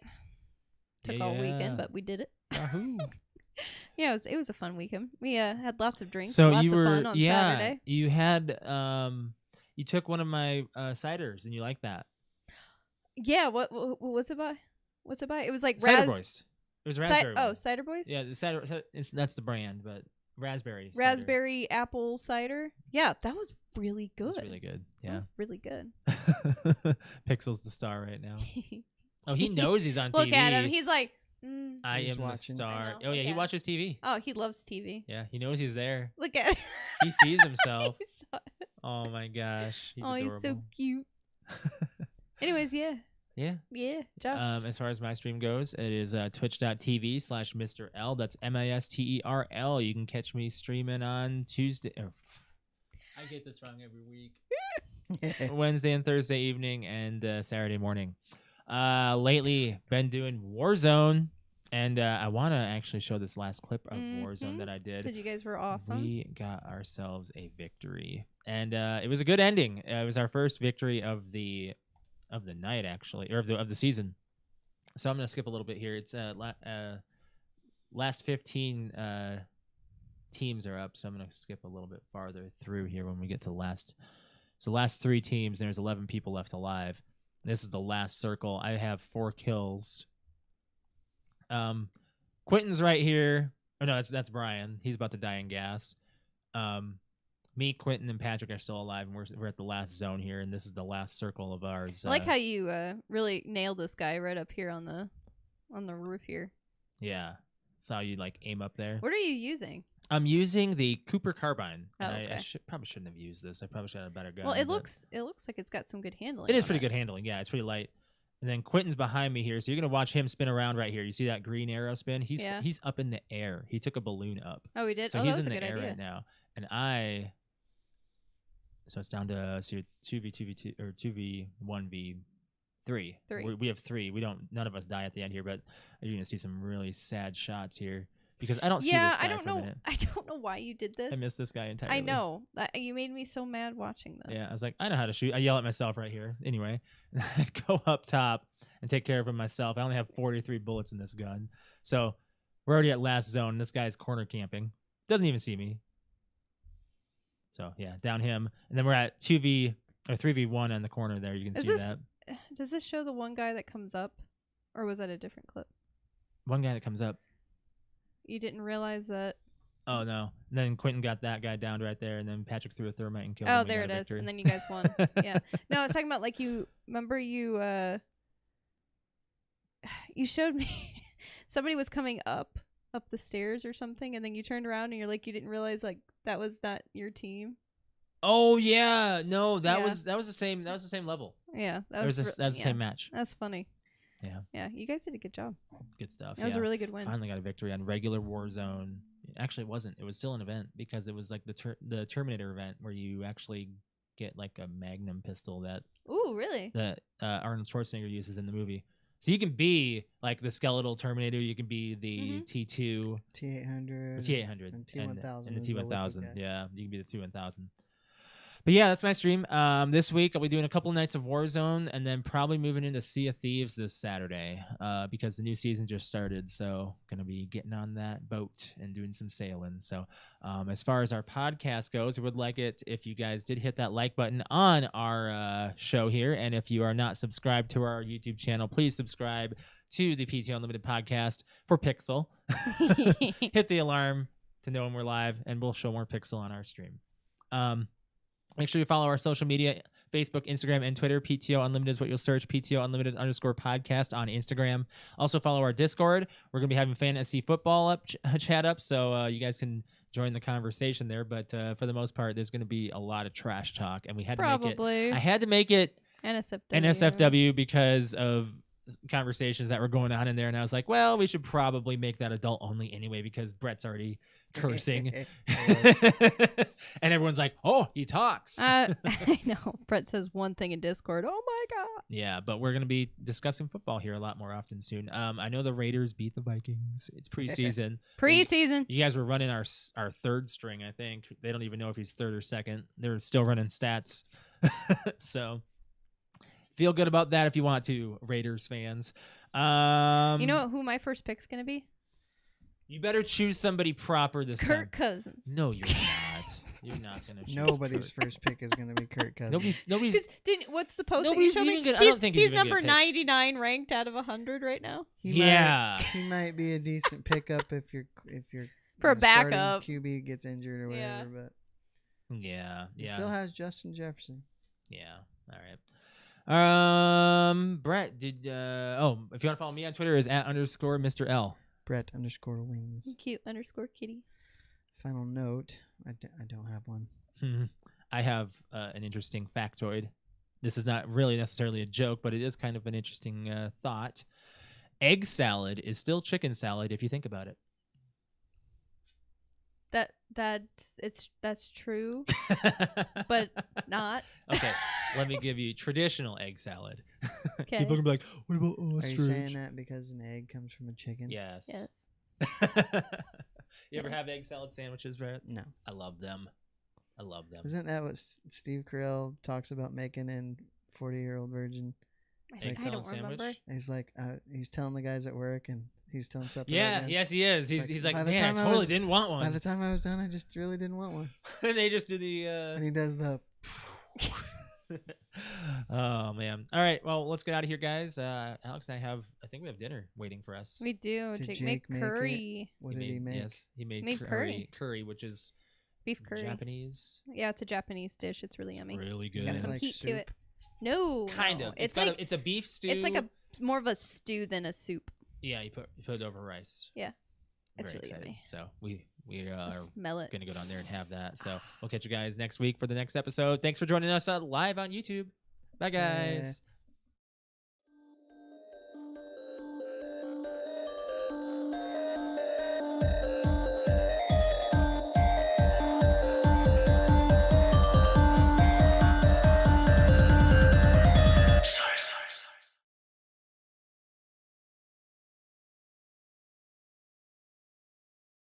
Took all Yeah. weekend, but we did it. Yahoo! Yeah, it was a fun weekend. We had lots of drinks, So lots you were, of fun on Saturday. you had, you took one of my ciders and you like that. Yeah, what's it by? What's it by? It was like Cider Boys. It was raspberry. one. Cider Boys? Yeah, the cider. That's the brand, but raspberry. cider. Raspberry apple cider. Yeah, that was really good. It's really good. That Yeah. was really good. Pixel's the star right now. Oh, he knows he's on TV. Look at him. He's like, I He's am watching. the star. I know, Oh yeah, look he at watches TV. oh, he loves TV. Yeah, he knows he's there. Look at him. He sees himself. He saw it. Oh my gosh, he's Oh, adorable. he's so cute. Anyways, yeah. Yeah. Josh. As far as my stream goes, it is twitch.tv/Mr. L. That's MISTERL. You can catch me streaming on Tuesday. I get this wrong every week. Wednesday and Thursday evening and Saturday morning. Lately, been doing Warzone, and I want to actually show this last clip of Warzone that I did. Because you guys were awesome. We got ourselves a victory, and it was a good ending. It was our first victory of the night, actually, or of the season. So I'm gonna skip a little bit here. It's last 15 teams are up, so I'm gonna skip a little bit farther through here when we get to last. So last 3 teams, there's 11 people left alive. This is the last circle. I have 4 kills. Quentin's right here. Oh no, that's Brian. He's about to die in gas. Me, Quentin, and Patrick are still alive, and we're at the last zone here, and this is the last circle of ours. I like how you really nailed this guy right up here on the roof here. Yeah, that's how you like aim up there. What are you using? I'm using the Cooper carbine. Oh, And okay. I probably shouldn't have used this. I probably should have had a better gun. Well, it but looks like it's got some good handling. It is on pretty good handling. Yeah, it's pretty light. And then Quentin's behind me here, so you're gonna watch him spin around right here. You see that green arrow spin? He's up in the air. He took a balloon up. Oh, he did. So Oh, he's that was in a the good air idea. right now. And so it's down to 2v2v2 or 2v1v3. Three. We have 3. None of us die at the end here, but you're gonna see some really sad shots here because I don't see this guy I don't for a know. minute. I don't know why you did this. I miss this guy entirely. I know. You made me so mad watching this. Yeah, I was like, I know how to shoot. I yell at myself right here. Anyway, I go up top and take care of him myself. I only have 43 bullets in this gun. So we're already at last zone. This guy's corner camping. Doesn't even see me. So, yeah, down him. And then we're at 3v1 on the corner there. You can see that. Does this show the one guy that comes up? Or was that a different clip? One guy that comes up. You didn't realize that? Oh, no. And then Quentin got that guy down right there, and then Patrick threw a thermite and killed him. Oh, there it is. Victory. And then you guys won. Yeah. No, I was talking about like you showed me somebody was coming up the stairs or something, and then you turned around and you're like, you didn't realize like that was not your team. Oh yeah, no, that Yeah. was the same level. Yeah, That was the same match. That's funny. Yeah. Yeah, you guys did a good job. Good stuff. That was a really good win. Finally got a victory on regular Warzone. Actually, it wasn't. It was still an event because it was like the Terminator event where you actually get like a Magnum pistol that Ooh, really? Arnold Schwarzenegger uses in the movie. So you can be like the skeletal Terminator. You can be the T2, T800, T800, and T1000, and the is the liquid T1000. guy. Yeah, you can be the T1000. But yeah, that's my stream. This week I'll be doing a couple nights of Warzone, and then probably moving into Sea of Thieves this Saturday because the new season just started. So gonna be getting on that boat and doing some sailing. So as far as our podcast goes, I would like it if you guys did hit that like button on our show here, and if you are not subscribed to our YouTube channel, please subscribe to the PTO Unlimited podcast for Pixel. Hit the alarm to know when we're live, and we'll show more Pixel on our stream. Make sure you follow our social media, Facebook, Instagram, and Twitter. PTO Unlimited is what you'll search. PTO Unlimited _podcast on Instagram. Also follow our Discord. We're going to be having fantasy football chat up, so you guys can join the conversation there. But for the most part, there's going to be a lot of trash talk, and we had to make it. I had to make it NSFW because of conversations that were going on in there, and I was like, well, we should probably make that adult only anyway because Brett's already cursing. And everyone's like, oh, he talks. I know. Brett says one thing in Discord. Oh my god. Yeah, but we're going to be discussing football here a lot more often soon. I know the Raiders beat the Vikings. It's preseason. Preseason. You guys were running our third string, I think. They don't even know if he's third or second. They're still running stats. So feel good about that if you want to, Raiders fans. You know who my first pick's going to be? You better choose somebody proper this time. Kirk Cousins. No, you're not. You're not going to choose Nobody's Kirk. first pick is going to be Kirk Cousins. Nobody's. What's the post that you Nobody's showed me? even gonna- I don't think he's even number gonna pick. 99 ranked out of 100 right now. He might be a decent pickup if your For a starting backup. QB gets injured or Yeah. whatever, but Yeah. he still has Justin Jefferson. Yeah. All right. Brett, if you want to follow me on Twitter is @_Mr. L. Brett _wings. Cute _kitty. Final note, I don't have one. I have an interesting factoid. This is not really necessarily a joke, but it is kind of an interesting thought. Egg salad is still chicken salad if you think about it. That's true, but not. Okay, let me give you traditional egg salad. Okay. People can be like, "What about Are you saying that because an egg comes from a chicken? Yes. Yes. You ever have egg salad sandwiches, Brett? No. I love them. Isn't that what Steve Carell talks about making in 40-Year-Old Virgin? Egg I salad don't sandwich? remember. He's like, he's telling the guys at work, and he's telling stuff. Yeah, yes, he is. He's like, by the man, time I I totally was- didn't want By one. the time I was done, I just really didn't want one. And they just do the. And he does the. Oh man! All right, well, let's get out of here, guys. Alex and I think we have dinner waiting for us. We do. Did Jake Jake make make it? curry. What did he make? Yes, he made Made curry, which is Beef curry. Japanese. Yeah, it's a Japanese dish. It's really yummy. Really It's good. got Is it some like heat to soup? it. No, Kind no. of. It's got like it's a beef stew. it's like a more of a stew than a soup. Yeah, you put it over rice. Yeah. It's Very really excited. yummy. So we I are smell it. gonna go down there and have that. So we'll catch you guys next week for the next episode. Thanks for joining us live on YouTube. Bye guys.